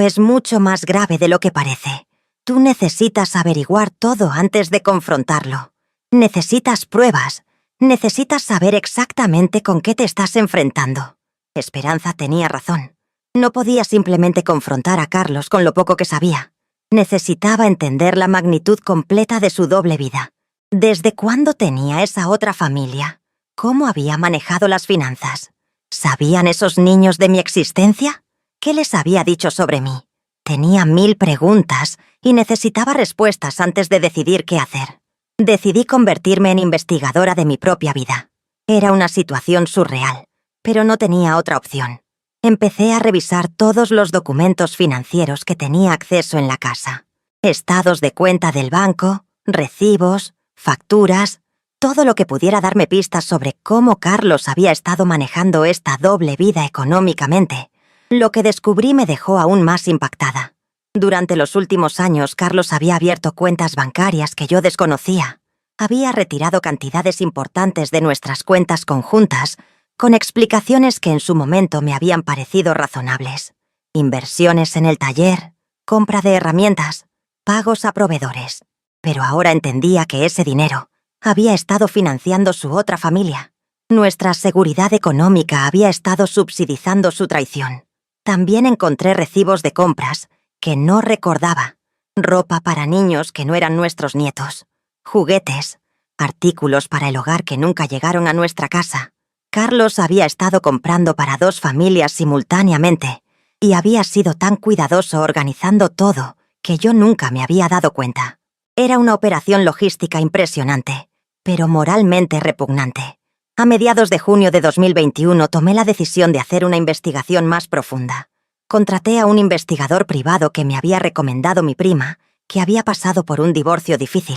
es mucho más grave de lo que parece. Tú necesitas averiguar todo antes de confrontarlo. Necesitas pruebas, necesitas saber exactamente con qué te estás enfrentando». Esperanza tenía razón. No podía simplemente confrontar a Carlos con lo poco que sabía. Necesitaba entender la magnitud completa de su doble vida. ¿Desde cuándo tenía esa otra familia? ¿Cómo había manejado las finanzas? ¿Sabían esos niños de mi existencia? ¿Qué les había dicho sobre mí? Tenía 1000 preguntas y necesitaba respuestas antes de decidir qué hacer. Decidí convertirme en investigadora de mi propia vida. Era una situación surreal, pero no tenía otra opción. Empecé a revisar todos los documentos financieros que tenía acceso en la casa. Estados de cuenta del banco, recibos, facturas, todo lo que pudiera darme pistas sobre cómo Carlos había estado manejando esta doble vida económicamente. Lo que descubrí me dejó aún más impactada. Durante los últimos años, Carlos había abierto cuentas bancarias que yo desconocía. Había retirado cantidades importantes de nuestras cuentas conjuntas, con explicaciones que en su momento me habían parecido razonables. Inversiones en el taller, compra de herramientas, pagos a proveedores. Pero ahora entendía que ese dinero había estado financiando su otra familia. Nuestra seguridad económica había estado subsidizando su traición. También encontré recibos de compras que no recordaba, ropa para niños que no eran nuestros nietos, juguetes, artículos para el hogar que nunca llegaron a nuestra casa. Carlos había estado comprando para 2 familias simultáneamente y había sido tan cuidadoso organizando todo que yo nunca me había dado cuenta. Era una operación logística impresionante, pero moralmente repugnante. A mediados de junio de 2021 tomé la decisión de hacer una investigación más profunda. Contraté a un investigador privado que me había recomendado mi prima, que había pasado por un divorcio difícil.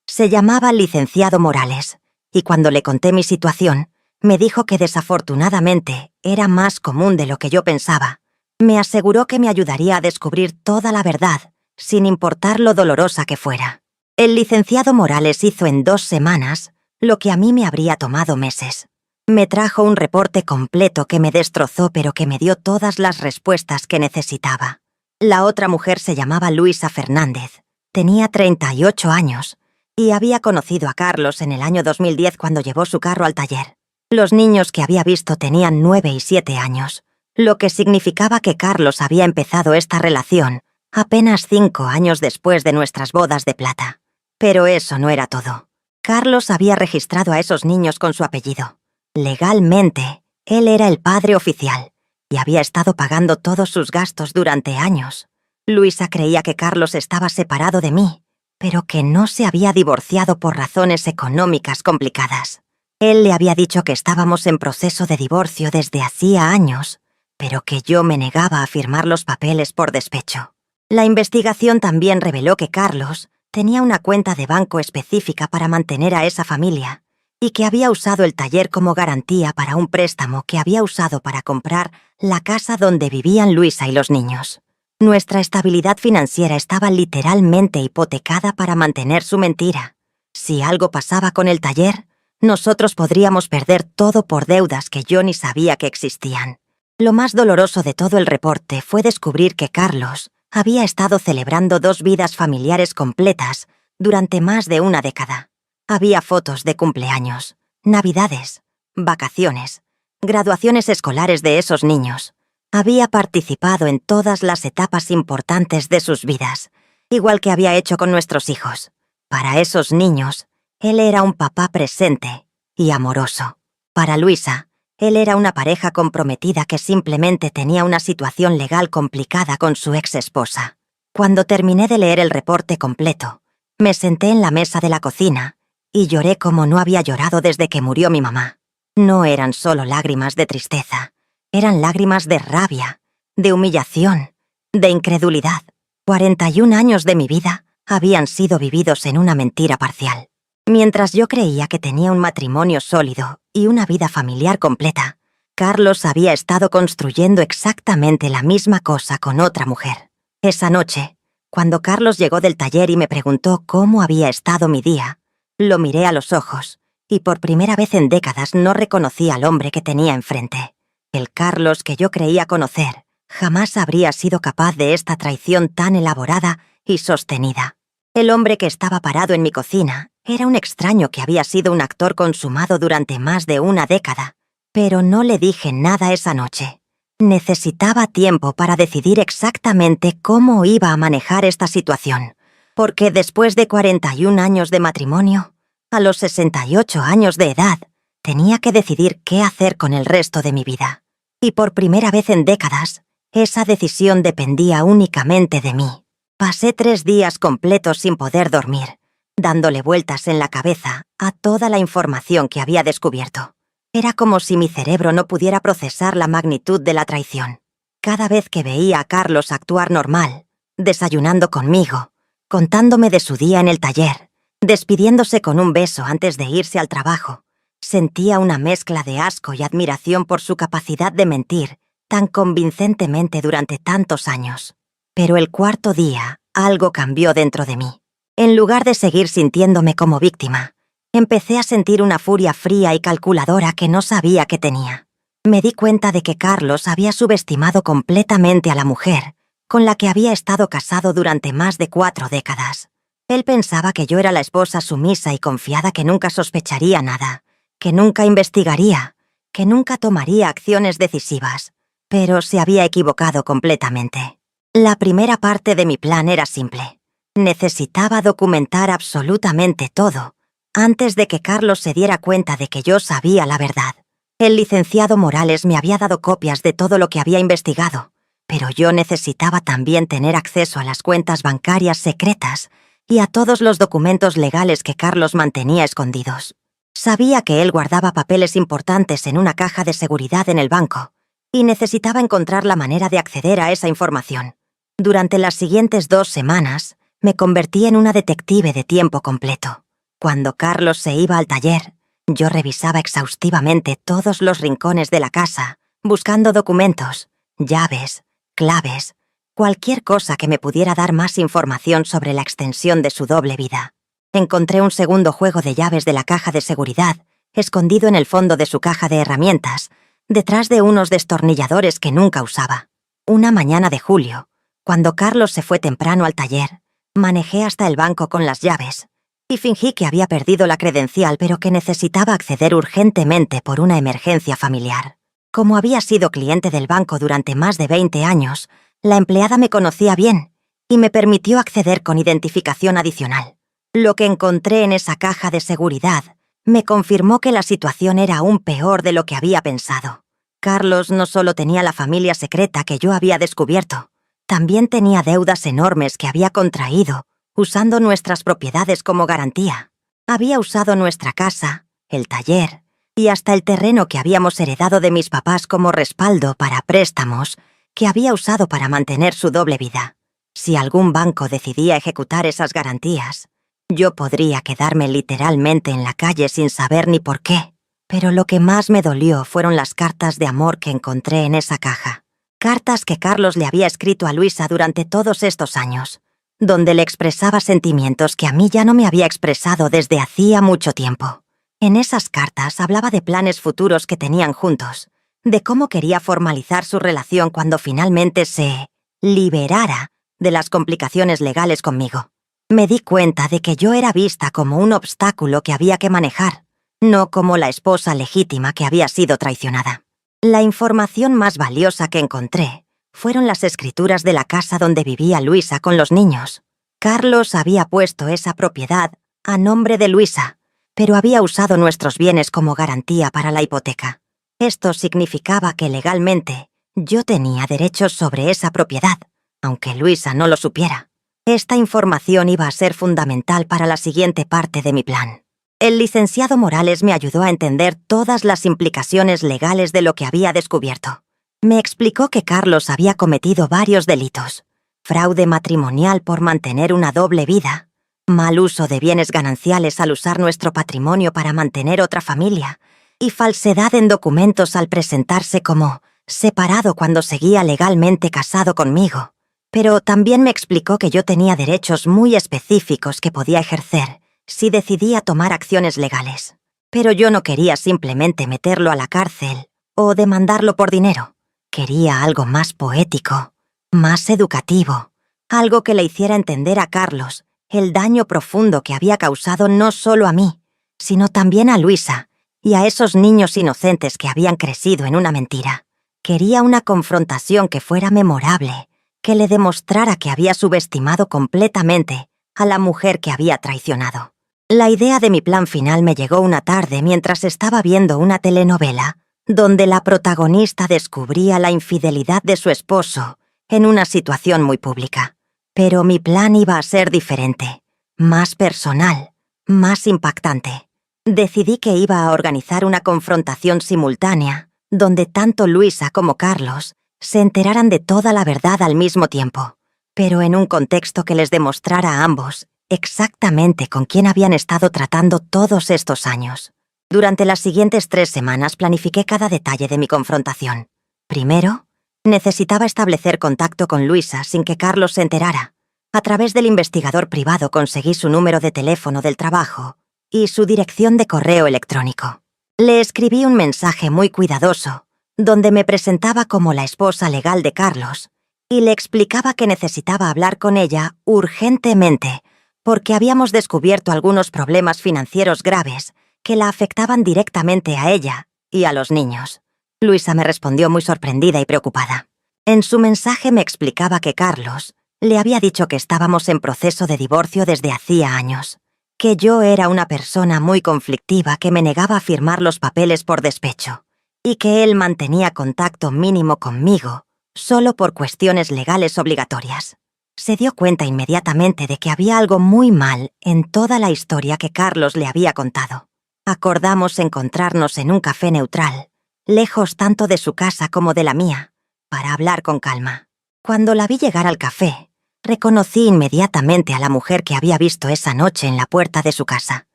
Se llamaba Licenciado Morales, y cuando le conté mi situación, me dijo que desafortunadamente era más común de lo que yo pensaba. Me aseguró que me ayudaría a descubrir toda la verdad, sin importar lo dolorosa que fuera. El licenciado Morales hizo en 2 semanas lo que a mí me habría tomado meses. Me trajo un reporte completo que me destrozó, pero que me dio todas las respuestas que necesitaba. La otra mujer se llamaba Luisa Fernández. Tenía 38 años y había conocido a Carlos en el año 2010 cuando llevó su carro al taller. Los niños que había visto tenían 9 y 7 años, lo que significaba que Carlos había empezado esta relación apenas 5 años después de nuestras bodas de plata. Pero eso no era todo. Carlos había registrado a esos niños con su apellido. Legalmente, él era el padre oficial y había estado pagando todos sus gastos durante años. Luisa creía que Carlos estaba separado de mí, pero que no se había divorciado por razones económicas complicadas. Él le había dicho que estábamos en proceso de divorcio desde hacía años, pero que yo me negaba a firmar los papeles por despecho. La investigación también reveló que Carlos tenía una cuenta de banco específica para mantener a esa familia y que había usado el taller como garantía para un préstamo que había usado para comprar la casa donde vivían Luisa y los niños. Nuestra estabilidad financiera estaba literalmente hipotecada para mantener su mentira. Si algo pasaba con el taller, nosotros podríamos perder todo por deudas que yo ni sabía que existían. Lo más doloroso de todo el reporte fue descubrir que Carlos había estado celebrando 2 vidas familiares completas durante más de una década. Había fotos de cumpleaños, navidades, vacaciones, graduaciones escolares de esos niños. Había participado en todas las etapas importantes de sus vidas, igual que había hecho con nuestros hijos. Para esos niños, él era un papá presente y amoroso. Para Luisa, él era una pareja comprometida que simplemente tenía una situación legal complicada con su ex esposa. Cuando terminé de leer el reporte completo, me senté en la mesa de la cocina y lloré como no había llorado desde que murió mi mamá. No eran solo lágrimas de tristeza, eran lágrimas de rabia, de humillación, de incredulidad. 41 años de mi vida habían sido vividos en una mentira parcial. Mientras yo creía que tenía un matrimonio sólido y una vida familiar completa, Carlos había estado construyendo exactamente la misma cosa con otra mujer. Esa noche, cuando Carlos llegó del taller y me preguntó cómo había estado mi día, lo miré a los ojos y por primera vez en décadas no reconocí al hombre que tenía enfrente. El Carlos que yo creía conocer jamás habría sido capaz de esta traición tan elaborada y sostenida. El hombre que estaba parado en mi cocina era un extraño que había sido un actor consumado durante más de una década, pero no le dije nada esa noche. Necesitaba tiempo para decidir exactamente cómo iba a manejar esta situación, porque después de 41 años de matrimonio, a los 68 años de edad, tenía que decidir qué hacer con el resto de mi vida. Y por primera vez en décadas, esa decisión dependía únicamente de mí. Pasé 3 días completos sin poder dormir, dándole vueltas en la cabeza a toda la información que había descubierto. Era como si mi cerebro no pudiera procesar la magnitud de la traición. Cada vez que veía a Carlos actuar normal, desayunando conmigo, contándome de su día en el taller, despidiéndose con un beso antes de irse al trabajo, sentía una mezcla de asco y admiración por su capacidad de mentir tan convincentemente durante tantos años. Pero el cuarto día, algo cambió dentro de mí. En lugar de seguir sintiéndome como víctima, empecé a sentir una furia fría y calculadora que no sabía que tenía. Me di cuenta de que Carlos había subestimado completamente a la mujer con la que había estado casado durante más de 4 décadas. Él pensaba que yo era la esposa sumisa y confiada que nunca sospecharía nada, que nunca investigaría, que nunca tomaría acciones decisivas, pero se había equivocado completamente. La primera parte de mi plan era simple. Necesitaba documentar absolutamente todo antes de que Carlos se diera cuenta de que yo sabía la verdad. El licenciado Morales me había dado copias de todo lo que había investigado, pero yo necesitaba también tener acceso a las cuentas bancarias secretas y a todos los documentos legales que Carlos mantenía escondidos. Sabía que él guardaba papeles importantes en una caja de seguridad en el banco, y necesitaba encontrar la manera de acceder a esa información. Durante las siguientes 2 semanas, me convertí en una detective de tiempo completo. Cuando Carlos se iba al taller, yo revisaba exhaustivamente todos los rincones de la casa, buscando documentos, llaves, claves, cualquier cosa que me pudiera dar más información sobre la extensión de su doble vida. Encontré un segundo juego de llaves de la caja de seguridad, escondido en el fondo de su caja de herramientas, detrás de unos destornilladores que nunca usaba. Una mañana de julio, cuando Carlos se fue temprano al taller, manejé hasta el banco con las llaves y fingí que había perdido la credencial pero que necesitaba acceder urgentemente por una emergencia familiar. Como había sido cliente del banco durante más de 20 años, la empleada me conocía bien y me permitió acceder con identificación adicional. Lo que encontré en esa caja de seguridad me confirmó que la situación era aún peor de lo que había pensado. Carlos no solo tenía la familia secreta que yo había descubierto, también tenía deudas enormes que había contraído usando nuestras propiedades como garantía. Había usado nuestra casa, el taller y hasta el terreno que habíamos heredado de mis papás como respaldo para préstamos que había usado para mantener su doble vida. Si algún banco decidía ejecutar esas garantías, yo podría quedarme literalmente en la calle sin saber ni por qué. Pero lo que más me dolió fueron las cartas de amor que encontré en esa caja. Cartas que Carlos le había escrito a Luisa durante todos estos años, donde le expresaba sentimientos que a mí ya no me había expresado desde hacía mucho tiempo. En esas cartas hablaba de planes futuros que tenían juntos, de cómo quería formalizar su relación cuando finalmente se liberara de las complicaciones legales conmigo. Me di cuenta de que yo era vista como un obstáculo que había que manejar, no como la esposa legítima que había sido traicionada. La información más valiosa que encontré fueron las escrituras de la casa donde vivía Luisa con los niños. Carlos había puesto esa propiedad a nombre de Luisa, pero había usado nuestros bienes como garantía para la hipoteca. Esto significaba que legalmente yo tenía derechos sobre esa propiedad, aunque Luisa no lo supiera. Esta información iba a ser fundamental para la siguiente parte de mi plan. El licenciado Morales me ayudó a entender todas las implicaciones legales de lo que había descubierto. Me explicó que Carlos había cometido varios delitos: fraude matrimonial por mantener una doble vida, mal uso de bienes gananciales al usar nuestro patrimonio para mantener otra familia, y falsedad en documentos al presentarse como separado cuando seguía legalmente casado conmigo. Pero también me explicó que yo tenía derechos muy específicos que podía ejercer si decidía tomar acciones legales. Pero yo no quería simplemente meterlo a la cárcel o demandarlo por dinero. Quería algo más poético, más educativo, algo que le hiciera entender a Carlos el daño profundo que había causado no solo a mí, sino también a Luisa y a esos niños inocentes que habían crecido en una mentira. Quería una confrontación que fuera memorable, que le demostrara que había subestimado completamente a la mujer que había traicionado. La idea de mi plan final me llegó una tarde mientras estaba viendo una telenovela donde la protagonista descubría la infidelidad de su esposo en una situación muy pública. Pero mi plan iba a ser diferente. más personal, más impactante. Decidí que iba a organizar una confrontación simultánea, donde tanto Luisa como Carlos se enteraran de toda la verdad al mismo tiempo, pero en un contexto que les demostrara a ambos exactamente con quién habían estado tratando todos estos años. Durante las siguientes 3 semanas planifiqué cada detalle de mi confrontación. Primero, necesitaba establecer contacto con Luisa sin que Carlos se enterara. A través del investigador privado conseguí su número de teléfono del trabajo y su dirección de correo electrónico. Le escribí un mensaje muy cuidadoso, donde me presentaba como la esposa legal de Carlos y le explicaba que necesitaba hablar con ella urgentemente porque habíamos descubierto algunos problemas financieros graves que la afectaban directamente a ella y a los niños. Luisa me respondió muy sorprendida y preocupada. En su mensaje me explicaba que Carlos le había dicho que estábamos en proceso de divorcio desde hacía años, que yo era una persona muy conflictiva que me negaba a firmar los papeles por despecho, y que él mantenía contacto mínimo conmigo, solo por cuestiones legales obligatorias. Se dio cuenta inmediatamente de que había algo muy mal en toda la historia que Carlos le había contado. Acordamos encontrarnos en un café neutral, lejos tanto de su casa como de la mía, para hablar con calma. Cuando la vi llegar al café, reconocí inmediatamente a la mujer que había visto esa noche en la puerta de su casa.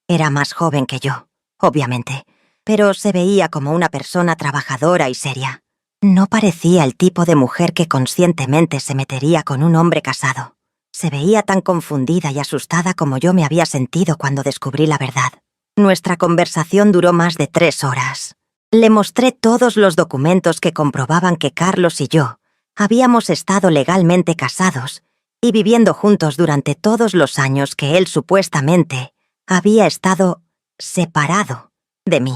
Era más joven que yo, obviamente, pero se veía como una persona trabajadora y seria. No parecía el tipo de mujer que conscientemente se metería con un hombre casado. Se veía tan confundida y asustada como yo me había sentido cuando descubrí la verdad. Nuestra conversación duró más de 3 horas. Le mostré todos los documentos que comprobaban que Carlos y yo habíamos estado legalmente casados y viviendo juntos durante todos los años que él supuestamente había estado separado de mí.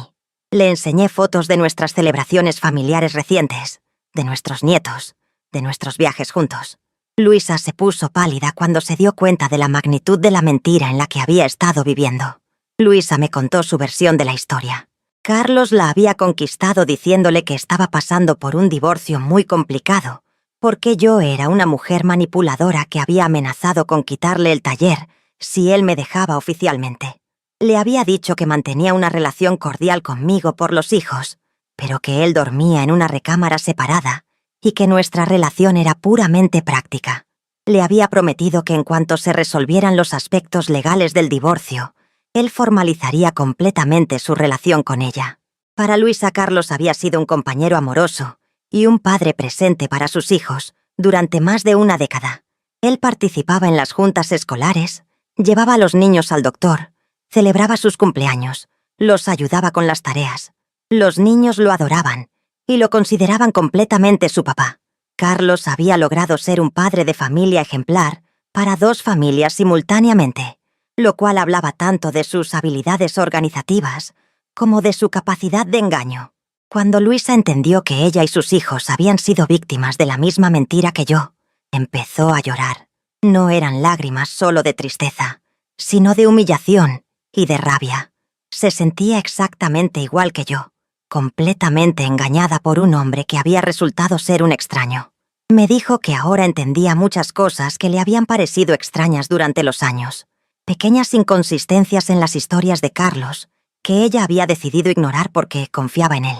Le enseñé fotos de nuestras celebraciones familiares recientes, de nuestros nietos, de nuestros viajes juntos. Luisa se puso pálida cuando se dio cuenta de la magnitud de la mentira en la que había estado viviendo. Luisa me contó su versión de la historia. Carlos la había conquistado diciéndole que estaba pasando por un divorcio muy complicado, porque yo era una mujer manipuladora que había amenazado con quitarle el taller si él me dejaba oficialmente. Le había dicho que mantenía una relación cordial conmigo por los hijos, pero que él dormía en una recámara separada y que nuestra relación era puramente práctica. Le había prometido que en cuanto se resolvieran los aspectos legales del divorcio, él formalizaría completamente su relación con ella. Para Luisa, Carlos había sido un compañero amoroso y un padre presente para sus hijos durante más de una década. Él participaba en las juntas escolares, llevaba a los niños al doctor, celebraba sus cumpleaños, los ayudaba con las tareas. Los niños lo adoraban y lo consideraban completamente su papá. Carlos había logrado ser un padre de familia ejemplar para 2 familias simultáneamente, lo cual hablaba tanto de sus habilidades organizativas como de su capacidad de engaño. Cuando Luisa entendió que ella y sus hijos habían sido víctimas de la misma mentira que yo, empezó a llorar. No eran lágrimas solo de tristeza, sino de humillación y de rabia. Se sentía exactamente igual que yo, completamente engañada por un hombre que había resultado ser un extraño. Me dijo que ahora entendía muchas cosas que le habían parecido extrañas durante los años. Pequeñas inconsistencias en las historias de Carlos, que ella había decidido ignorar porque confiaba en él.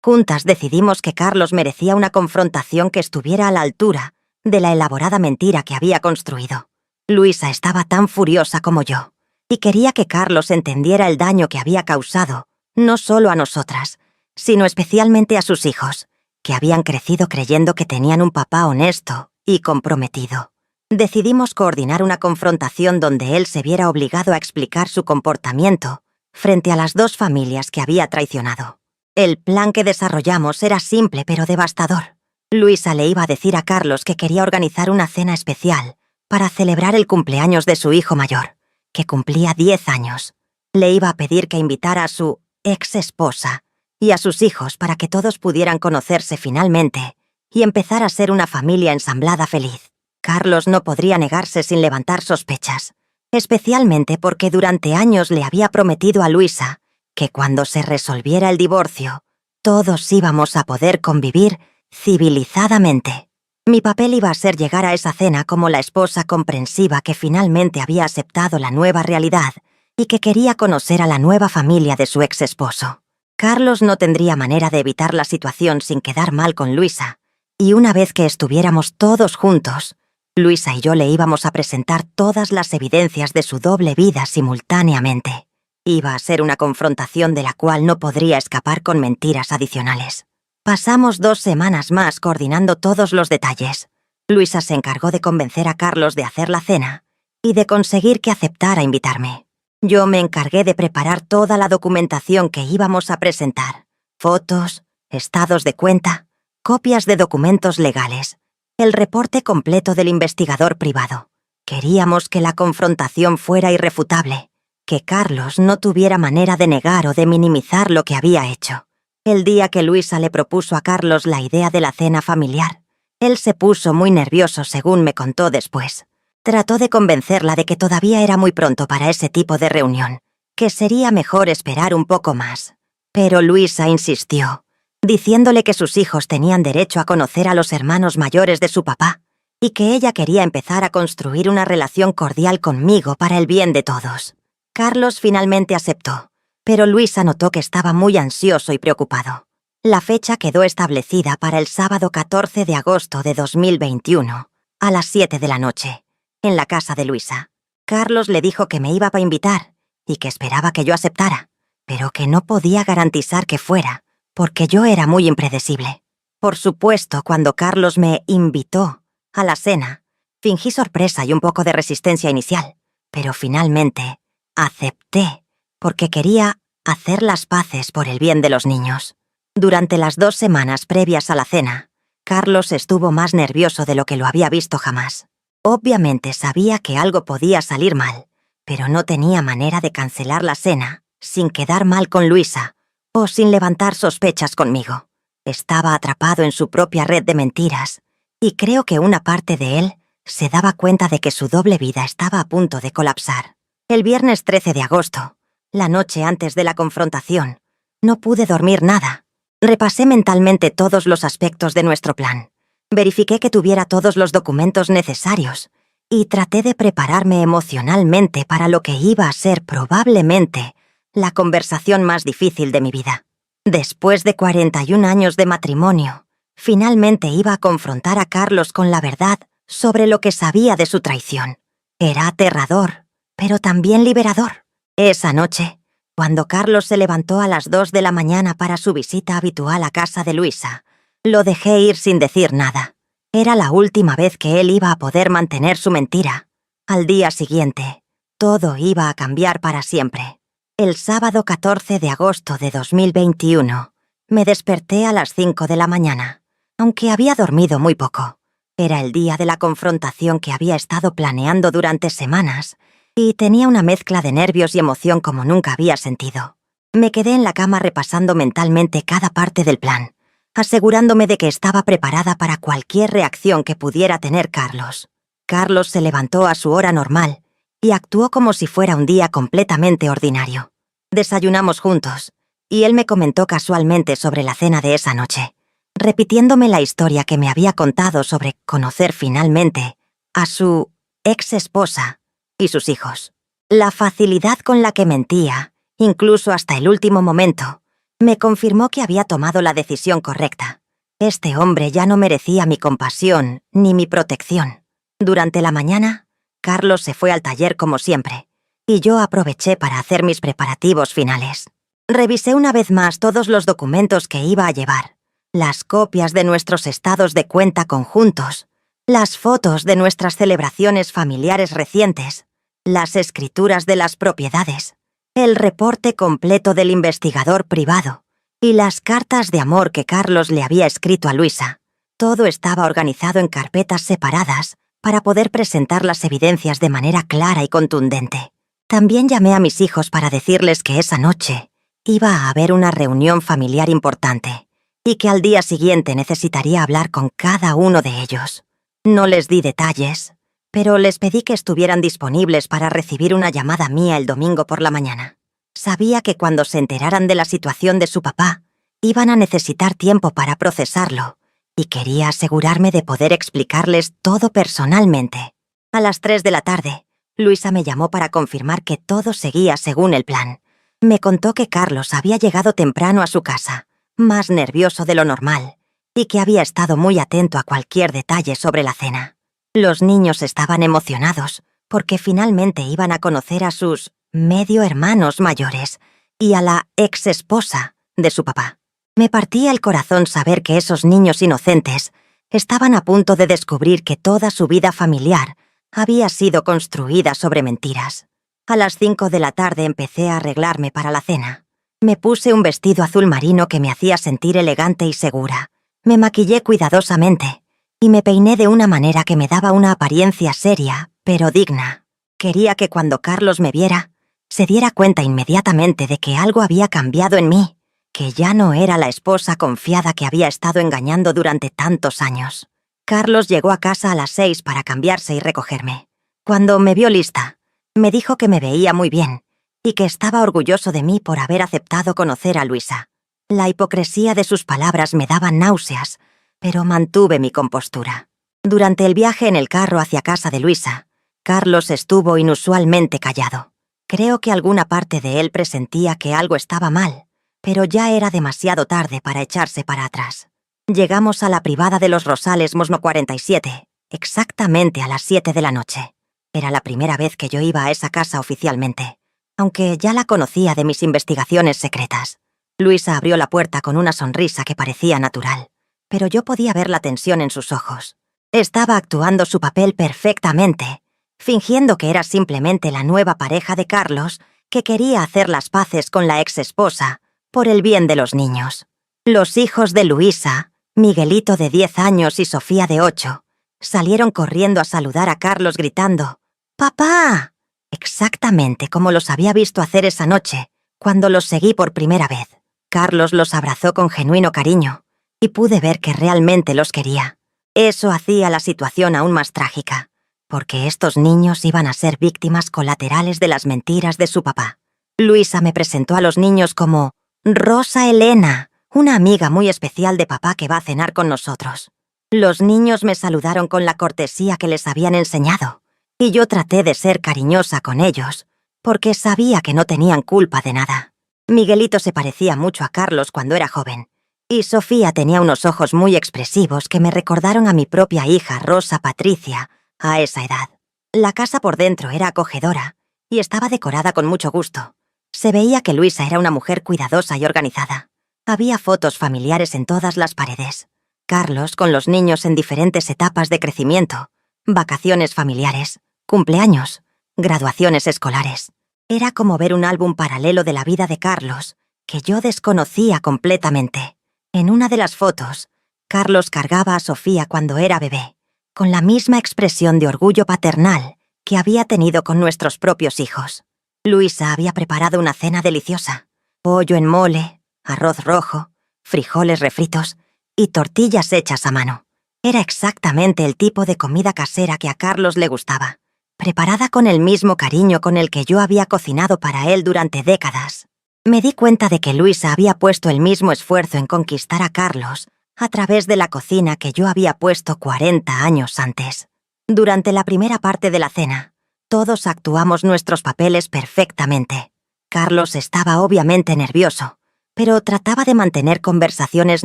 Juntas decidimos que Carlos merecía una confrontación que estuviera a la altura de la elaborada mentira que había construido. Luisa estaba tan furiosa como yo, y quería que Carlos entendiera el daño que había causado, no solo a nosotras, sino especialmente a sus hijos, que habían crecido creyendo que tenían un papá honesto y comprometido. Decidimos coordinar una confrontación donde él se viera obligado a explicar su comportamiento frente a las 2 familias que había traicionado. El plan que desarrollamos era simple pero devastador. Luisa le iba a decir a Carlos que quería organizar una cena especial para celebrar el cumpleaños de su hijo mayor, que cumplía 10 años. Le iba a pedir que invitara a su ex esposa y a sus hijos para que todos pudieran conocerse finalmente y empezar a ser una familia ensamblada feliz. Carlos no podría negarse sin levantar sospechas, especialmente porque durante años le había prometido a Luisa que cuando se resolviera el divorcio, todos íbamos a poder convivir civilizadamente. Mi papel iba a ser llegar a esa cena como la esposa comprensiva que finalmente había aceptado la nueva realidad y que quería conocer a la nueva familia de su ex esposo. Carlos no tendría manera de evitar la situación sin quedar mal con Luisa, y una vez que estuviéramos todos juntos, Luisa y yo le íbamos a presentar todas las evidencias de su doble vida simultáneamente. Iba a ser una confrontación de la cual no podría escapar con mentiras adicionales. Pasamos 2 semanas más coordinando todos los detalles. Luisa se encargó de convencer a Carlos de hacer la cena y de conseguir que aceptara invitarme. Yo me encargué de preparar toda la documentación que íbamos a presentar: fotos, estados de cuenta, copias de documentos legales, el reporte completo del investigador privado. Queríamos que la confrontación fuera irrefutable, que Carlos no tuviera manera de negar o de minimizar lo que había hecho. El día que Luisa le propuso a Carlos la idea de la cena familiar, él se puso muy nervioso, según me contó después. Trató de convencerla de que todavía era muy pronto para ese tipo de reunión, que sería mejor esperar un poco más. Pero Luisa insistió, diciéndole que sus hijos tenían derecho a conocer a los hermanos mayores de su papá y que ella quería empezar a construir una relación cordial conmigo para el bien de todos. Carlos finalmente aceptó, pero Luisa notó que estaba muy ansioso y preocupado. La fecha quedó establecida para el sábado 14 de agosto de 2021, a las 7 de la noche, en la casa de Luisa. Carlos le dijo que me iba a invitar y que esperaba que yo aceptara, pero que no podía garantizar que fuera, porque yo era muy impredecible. Por supuesto, cuando Carlos me invitó a la cena, fingí sorpresa y un poco de resistencia inicial, pero finalmente acepté, porque quería hacer las paces por el bien de los niños. Durante las 2 semanas previas a la cena, Carlos estuvo más nervioso de lo que lo había visto jamás. Obviamente sabía que algo podía salir mal, pero no tenía manera de cancelar la cena sin quedar mal con Luisa o sin levantar sospechas conmigo. Estaba atrapado en su propia red de mentiras, y creo que una parte de él se daba cuenta de que su doble vida estaba a punto de colapsar. El viernes 13 de agosto, la noche antes de la confrontación, no pude dormir nada. Repasé mentalmente todos los aspectos de nuestro plan. Verifiqué que tuviera todos los documentos necesarios y traté de prepararme emocionalmente para lo que iba a ser probablemente la conversación más difícil de mi vida. Después de 41 años de matrimonio, finalmente iba a confrontar a Carlos con la verdad sobre lo que sabía de su traición. Era aterrador, pero también liberador. Esa noche, cuando Carlos se levantó a las 2 de la mañana para su visita habitual a casa de Luisa, lo dejé ir sin decir nada. Era la última vez que él iba a poder mantener su mentira. Al día siguiente, todo iba a cambiar para siempre. El sábado 14 de agosto de 2021, me desperté a las 5 de la mañana, aunque había dormido muy poco. Era el día de la confrontación que había estado planeando durante semanas, y tenía una mezcla de nervios y emoción como nunca había sentido. Me quedé en la cama repasando mentalmente cada parte del plan, asegurándome de que estaba preparada para cualquier reacción que pudiera tener Carlos. Carlos se levantó a su hora normal y actuó como si fuera un día completamente ordinario. Desayunamos juntos, y él me comentó casualmente sobre la cena de esa noche, repitiéndome la historia que me había contado sobre conocer finalmente a su ex esposa y sus hijos. La facilidad con la que mentía, incluso hasta el último momento, me confirmó que había tomado la decisión correcta. Este hombre ya no merecía mi compasión ni mi protección. Durante la mañana, Carlos se fue al taller como siempre, y yo aproveché para hacer mis preparativos finales. Revisé una vez más todos los documentos que iba a llevar, las copias de nuestros estados de cuenta conjuntos, las fotos de nuestras celebraciones familiares recientes, las escrituras de las propiedades, el reporte completo del investigador privado y las cartas de amor que Carlos le había escrito a Luisa. Todo estaba organizado en carpetas separadas para poder presentar las evidencias de manera clara y contundente. También llamé a mis hijos para decirles que esa noche iba a haber una reunión familiar importante y que al día siguiente necesitaría hablar con cada uno de ellos. No les di detalles, pero les pedí que estuvieran disponibles para recibir una llamada mía el domingo por la mañana. Sabía que cuando se enteraran de la situación de su papá, iban a necesitar tiempo para procesarlo y quería asegurarme de poder explicarles todo personalmente. A las 3 de la tarde, Luisa me llamó para confirmar que todo seguía según el plan. Me contó que Carlos había llegado temprano a su casa, más nervioso de lo normal, y que había estado muy atento a cualquier detalle sobre la cena. Los niños estaban emocionados, porque finalmente iban a conocer a sus medio hermanos mayores y a la ex esposa de su papá. Me partía el corazón saber que esos niños inocentes estaban a punto de descubrir que toda su vida familiar había sido construida sobre mentiras. A las 5 de la tarde empecé a arreglarme para la cena. Me puse un vestido azul marino que me hacía sentir elegante y segura. Me maquillé cuidadosamente y me peiné de una manera que me daba una apariencia seria, pero digna. Quería que cuando Carlos me viera, se diera cuenta inmediatamente de que algo había cambiado en mí, que ya no era la esposa confiada que había estado engañando durante tantos años. Carlos llegó a casa a las 6 para cambiarse y recogerme. Cuando me vio lista, me dijo que me veía muy bien y que estaba orgulloso de mí por haber aceptado conocer a Luisa. La hipocresía de sus palabras me daba náuseas, pero mantuve mi compostura. Durante el viaje en el carro hacia casa de Luisa, Carlos estuvo inusualmente callado. Creo que alguna parte de él presentía que algo estaba mal, pero ya era demasiado tarde para echarse para atrás. Llegamos a la privada de los Rosales Mosno 47, exactamente a las 7 de la noche. Era la primera vez que yo iba a esa casa oficialmente, aunque ya la conocía de mis investigaciones secretas. Luisa abrió la puerta con una sonrisa que parecía natural, pero yo podía ver la tensión en sus ojos. Estaba actuando su papel perfectamente, fingiendo que era simplemente la nueva pareja de Carlos que quería hacer las paces con la ex esposa por el bien de los niños. Los hijos de Luisa, Miguelito de 10 años y Sofía de 8, salieron corriendo a saludar a Carlos gritando «¡Papá!», exactamente como los había visto hacer esa noche, cuando los seguí por primera vez. Carlos los abrazó con genuino cariño, y pude ver que realmente los quería. Eso hacía la situación aún más trágica, porque estos niños iban a ser víctimas colaterales de las mentiras de su papá. Luisa me presentó a los niños como Rosa Elena, una amiga muy especial de papá que va a cenar con nosotros. Los niños me saludaron con la cortesía que les habían enseñado, y yo traté de ser cariñosa con ellos, porque sabía que no tenían culpa de nada. Miguelito se parecía mucho a Carlos cuando era joven, y Sofía tenía unos ojos muy expresivos que me recordaron a mi propia hija, Rosa Patricia, a esa edad. La casa por dentro era acogedora, y estaba decorada con mucho gusto. Se veía que Luisa era una mujer cuidadosa y organizada. Había fotos familiares en todas las paredes. Carlos con los niños en diferentes etapas de crecimiento, vacaciones familiares, cumpleaños, graduaciones escolares. Era como ver un álbum paralelo de la vida de Carlos, que yo desconocía completamente. En una de las fotos, Carlos cargaba a Sofía cuando era bebé, con la misma expresión de orgullo paternal que había tenido con nuestros propios hijos. Luisa había preparado una cena deliciosa: pollo en mole, arroz rojo, frijoles refritos y tortillas hechas a mano. Era exactamente el tipo de comida casera que a Carlos le gustaba, preparada con el mismo cariño con el que yo había cocinado para él durante décadas. Me di cuenta de que Luisa había puesto el mismo esfuerzo en conquistar a Carlos a través de la cocina que yo había puesto 40 años antes. Durante la primera parte de la cena, todos actuamos nuestros papeles perfectamente. Carlos estaba obviamente nervioso, pero trataba de mantener conversaciones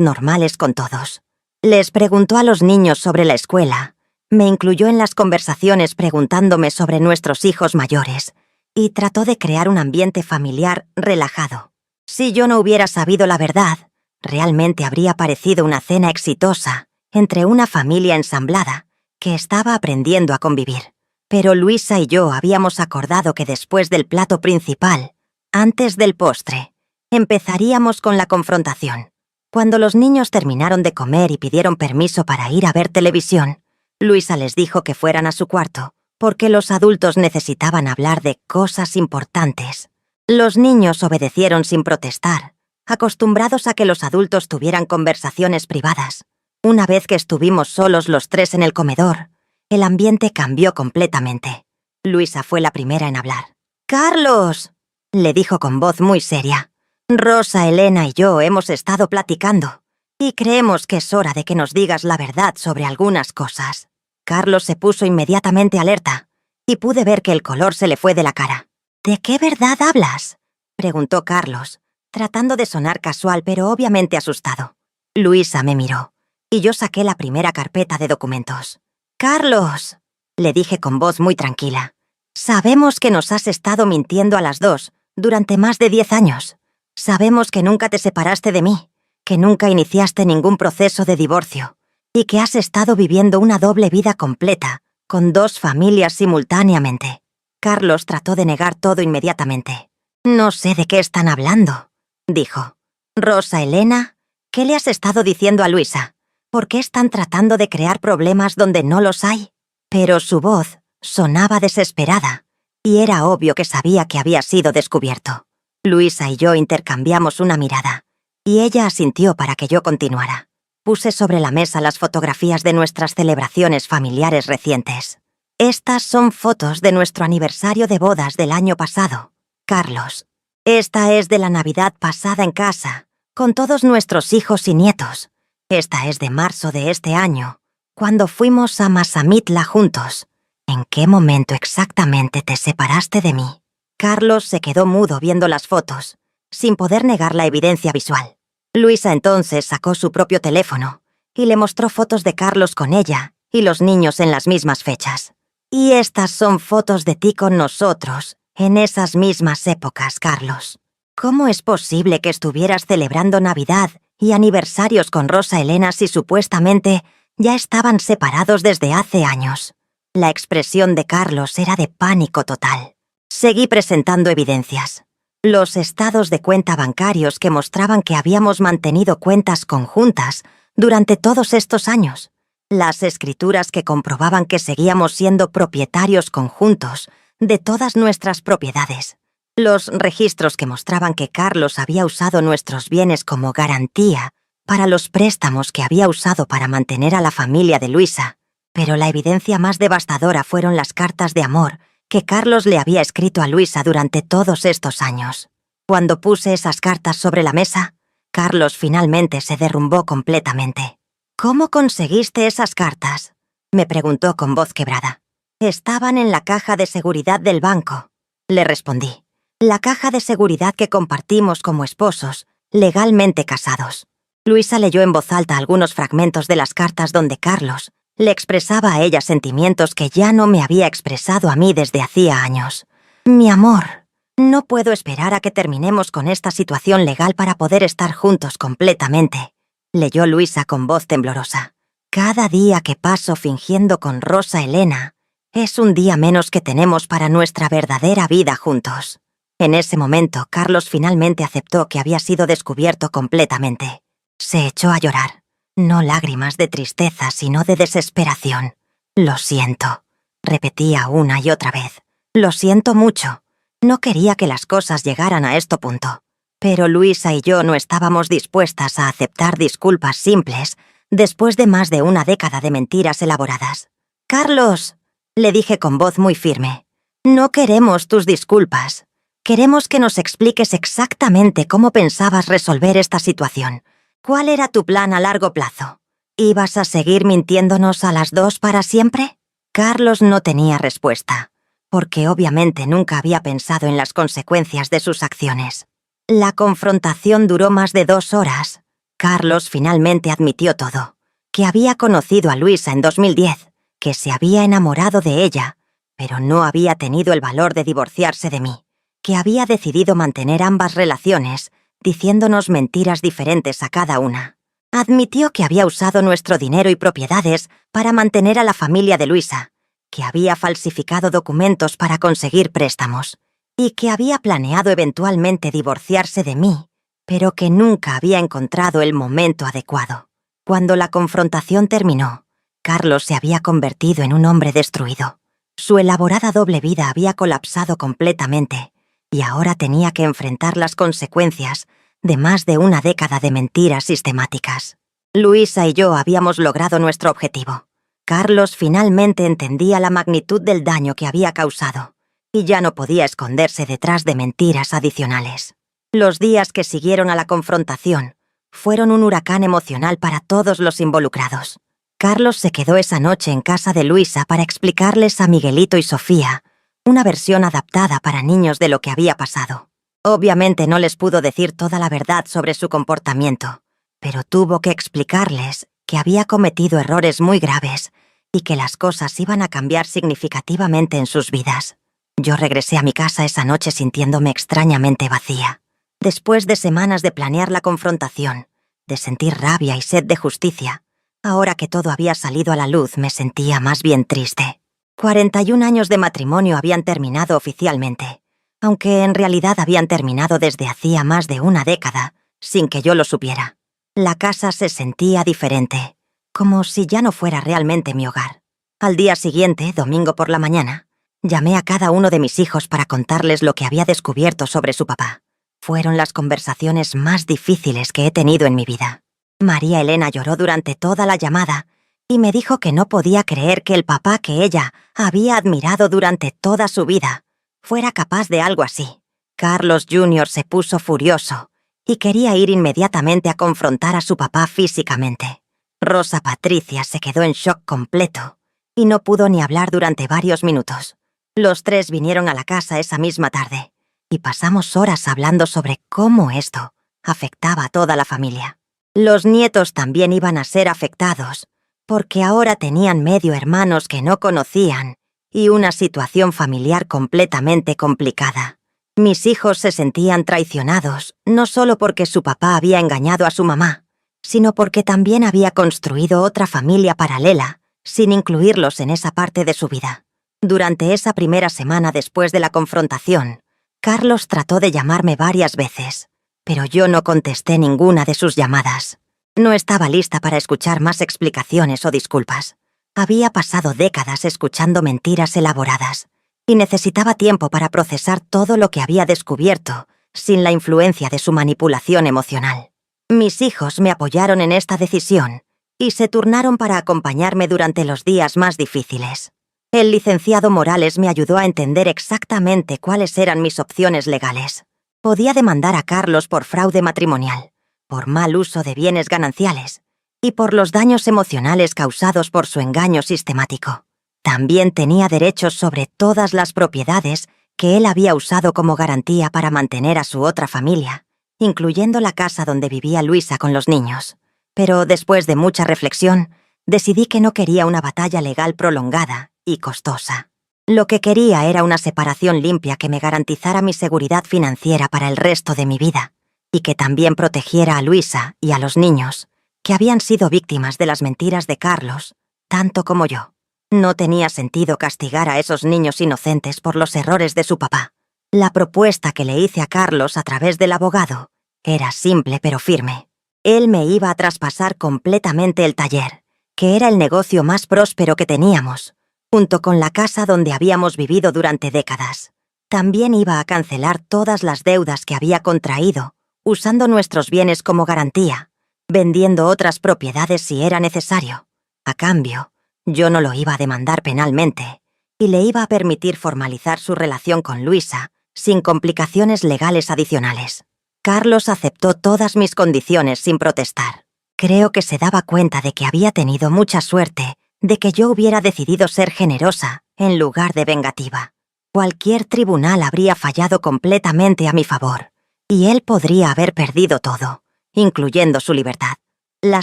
normales con todos. Les preguntó a los niños sobre la escuela, me incluyó en las conversaciones preguntándome sobre nuestros hijos mayores, y trató de crear un ambiente familiar relajado. Si yo no hubiera sabido la verdad, realmente habría parecido una cena exitosa entre una familia ensamblada que estaba aprendiendo a convivir. Pero Luisa y yo habíamos acordado que después del plato principal, antes del postre, empezaríamos con la confrontación. Cuando los niños terminaron de comer y pidieron permiso para ir a ver televisión, Luisa les dijo que fueran a su cuarto, porque los adultos necesitaban hablar de cosas importantes. Los niños obedecieron sin protestar, acostumbrados a que los adultos tuvieran conversaciones privadas. Una vez que estuvimos solos los tres en el comedor, el ambiente cambió completamente. Luisa fue la primera en hablar. «¡Carlos!», le dijo con voz muy seria. «Rosa, Elena y yo hemos estado platicando, y creemos que es hora de que nos digas la verdad sobre algunas cosas. Carlos se puso inmediatamente alerta, y pude ver que el color se le fue de la cara. ¿De qué verdad hablas?, preguntó Carlos, tratando de sonar casual pero obviamente asustado. Luisa me miró, y yo saqué la primera carpeta de documentos. «Carlos», le dije con voz muy tranquila, «sabemos que nos has estado mintiendo a las dos durante más de 10 años. Sabemos que nunca te separaste de mí, que nunca iniciaste ningún proceso de divorcio, y que has estado viviendo una doble vida completa, con 2 familias simultáneamente». Carlos trató de negar todo inmediatamente. «No sé de qué están hablando», dijo. «Rosa Elena, ¿qué le has estado diciendo a Luisa? ¿Por qué están tratando de crear problemas donde no los hay?» Pero su voz sonaba desesperada, y era obvio que sabía que había sido descubierto. Luisa y yo intercambiamos una mirada, y ella asintió para que yo continuara. Puse sobre la mesa las fotografías de nuestras celebraciones familiares recientes. «Estas son fotos de nuestro aniversario de bodas del año pasado, Carlos. Esta es de la Navidad pasada en casa, con todos nuestros hijos y nietos. Esta es de marzo de este año, cuando fuimos a Mazamitla juntos. ¿En qué momento exactamente te separaste de mí?» Carlos se quedó mudo viendo las fotos, sin poder negar la evidencia visual. Luisa entonces sacó su propio teléfono y le mostró fotos de Carlos con ella y los niños en las mismas fechas. «Y estas son fotos de ti con nosotros, en esas mismas épocas, Carlos. ¿Cómo es posible que estuvieras celebrando Navidad y aniversarios con Rosa Elena si supuestamente ya estaban separados desde hace años?» La expresión de Carlos era de pánico total. Seguí presentando evidencias. Los estados de cuenta bancarios que mostraban que habíamos mantenido cuentas conjuntas durante todos estos años. Las escrituras que comprobaban que seguíamos siendo propietarios conjuntos de todas nuestras propiedades. Los registros que mostraban que Carlos había usado nuestros bienes como garantía para los préstamos que había usado para mantener a la familia de Luisa. Pero la evidencia más devastadora fueron las cartas de amor que Carlos le había escrito a Luisa durante todos estos años. Cuando puse esas cartas sobre la mesa, Carlos finalmente se derrumbó completamente. «¿Cómo conseguiste esas cartas?», me preguntó con voz quebrada. «Estaban en la caja de seguridad del banco», le respondí. «La caja de seguridad que compartimos como esposos, legalmente casados». Luisa leyó en voz alta algunos fragmentos de las cartas donde Carlos le expresaba a ella sentimientos que ya no me había expresado a mí desde hacía años. «Mi amor, no puedo esperar a que terminemos con esta situación legal para poder estar juntos completamente», leyó Luisa con voz temblorosa. «Cada día que paso fingiendo con Rosa Elena es un día menos que tenemos para nuestra verdadera vida juntos». En ese momento, Carlos finalmente aceptó que había sido descubierto completamente. Se echó a llorar. No lágrimas de tristeza, sino de desesperación. «Lo siento», repetía una y otra vez. «Lo siento mucho. No quería que las cosas llegaran a este punto». Pero Luisa y yo no estábamos dispuestas a aceptar disculpas simples después de más de una década de mentiras elaboradas. «Carlos», le dije con voz muy firme, «no queremos tus disculpas. Queremos que nos expliques exactamente cómo pensabas resolver esta situación. ¿Cuál era tu plan a largo plazo? ¿Ibas a seguir mintiéndonos a las dos para siempre?» Carlos no tenía respuesta, porque obviamente nunca había pensado en las consecuencias de sus acciones. La confrontación duró más de 2 horas. Carlos finalmente admitió todo, que había conocido a Luisa en 2010, que se había enamorado de ella, pero no había tenido el valor de divorciarse de mí, que había decidido mantener ambas relaciones, diciéndonos mentiras diferentes a cada una. Admitió que había usado nuestro dinero y propiedades para mantener a la familia de Luisa, que había falsificado documentos para conseguir préstamos, y que había planeado eventualmente divorciarse de mí, pero que nunca había encontrado el momento adecuado. Cuando la confrontación terminó, Carlos se había convertido en un hombre destruido. Su elaborada doble vida había colapsado completamente, y ahora tenía que enfrentar las consecuencias de más de una década de mentiras sistemáticas. Luisa y yo habíamos logrado nuestro objetivo. Carlos finalmente entendía la magnitud del daño que había causado, y ya no podía esconderse detrás de mentiras adicionales. Los días que siguieron a la confrontación fueron un huracán emocional para todos los involucrados. Carlos se quedó esa noche en casa de Luisa para explicarles a Miguelito y Sofía una versión adaptada para niños de lo que había pasado. Obviamente no les pudo decir toda la verdad sobre su comportamiento, pero tuvo que explicarles que había cometido errores muy graves y que las cosas iban a cambiar significativamente en sus vidas. Yo regresé a mi casa esa noche sintiéndome extrañamente vacía. Después de semanas de planear la confrontación, de sentir rabia y sed de justicia, ahora que todo había salido a la luz me sentía más bien triste. 41 años de matrimonio habían terminado oficialmente, aunque en realidad habían terminado desde hacía más de una década, sin que yo lo supiera. La casa se sentía diferente, como si ya no fuera realmente mi hogar. Al día siguiente, domingo por la mañana, llamé a cada uno de mis hijos para contarles lo que había descubierto sobre su papá. Fueron las conversaciones más difíciles que he tenido en mi vida. María Elena lloró durante toda la llamada y me dijo que no podía creer que el papá que ella había admirado durante toda su vida fuera capaz de algo así. Carlos Jr. se puso furioso y quería ir inmediatamente a confrontar a su papá físicamente. Rosa Patricia se quedó en shock completo y no pudo ni hablar durante varios minutos. Los tres vinieron a la casa esa misma tarde y pasamos horas hablando sobre cómo esto afectaba a toda la familia. Los nietos también iban a ser afectados, porque ahora tenían medio hermanos que no conocían y una situación familiar completamente complicada. Mis hijos se sentían traicionados, no solo porque su papá había engañado a su mamá, sino porque también había construido otra familia paralela, sin incluirlos en esa parte de su vida. Durante esa primera semana después de la confrontación, Carlos trató de llamarme varias veces, pero yo no contesté ninguna de sus llamadas. No estaba lista para escuchar más explicaciones o disculpas. Había pasado décadas escuchando mentiras elaboradas y necesitaba tiempo para procesar todo lo que había descubierto sin la influencia de su manipulación emocional. Mis hijos me apoyaron en esta decisión y se turnaron para acompañarme durante los días más difíciles. El licenciado Morales me ayudó a entender exactamente cuáles eran mis opciones legales. Podía demandar a Carlos por fraude matrimonial, por mal uso de bienes gananciales y por los daños emocionales causados por su engaño sistemático. También tenía derechos sobre todas las propiedades que él había usado como garantía para mantener a su otra familia, incluyendo la casa donde vivía Luisa con los niños. Pero después de mucha reflexión, decidí que no quería una batalla legal prolongada y costosa. Lo que quería era una separación limpia que me garantizara mi seguridad financiera para el resto de mi vida y que también protegiera a Luisa y a los niños, que habían sido víctimas de las mentiras de Carlos, tanto como yo. No tenía sentido castigar a esos niños inocentes por los errores de su papá. La propuesta que le hice a Carlos a través del abogado era simple pero firme. Él me iba a traspasar completamente el taller, que era el negocio más próspero que teníamos, junto con la casa donde habíamos vivido durante décadas. También iba a cancelar todas las deudas que había contraído, usando nuestros bienes como garantía, vendiendo otras propiedades si era necesario. A cambio, yo no lo iba a demandar penalmente y le iba a permitir formalizar su relación con Luisa sin complicaciones legales adicionales. Carlos aceptó todas mis condiciones sin protestar. Creo que se daba cuenta de que había tenido mucha suerte de que yo hubiera decidido ser generosa en lugar de vengativa. Cualquier tribunal habría fallado completamente a mi favor, y él podría haber perdido todo, incluyendo su libertad. La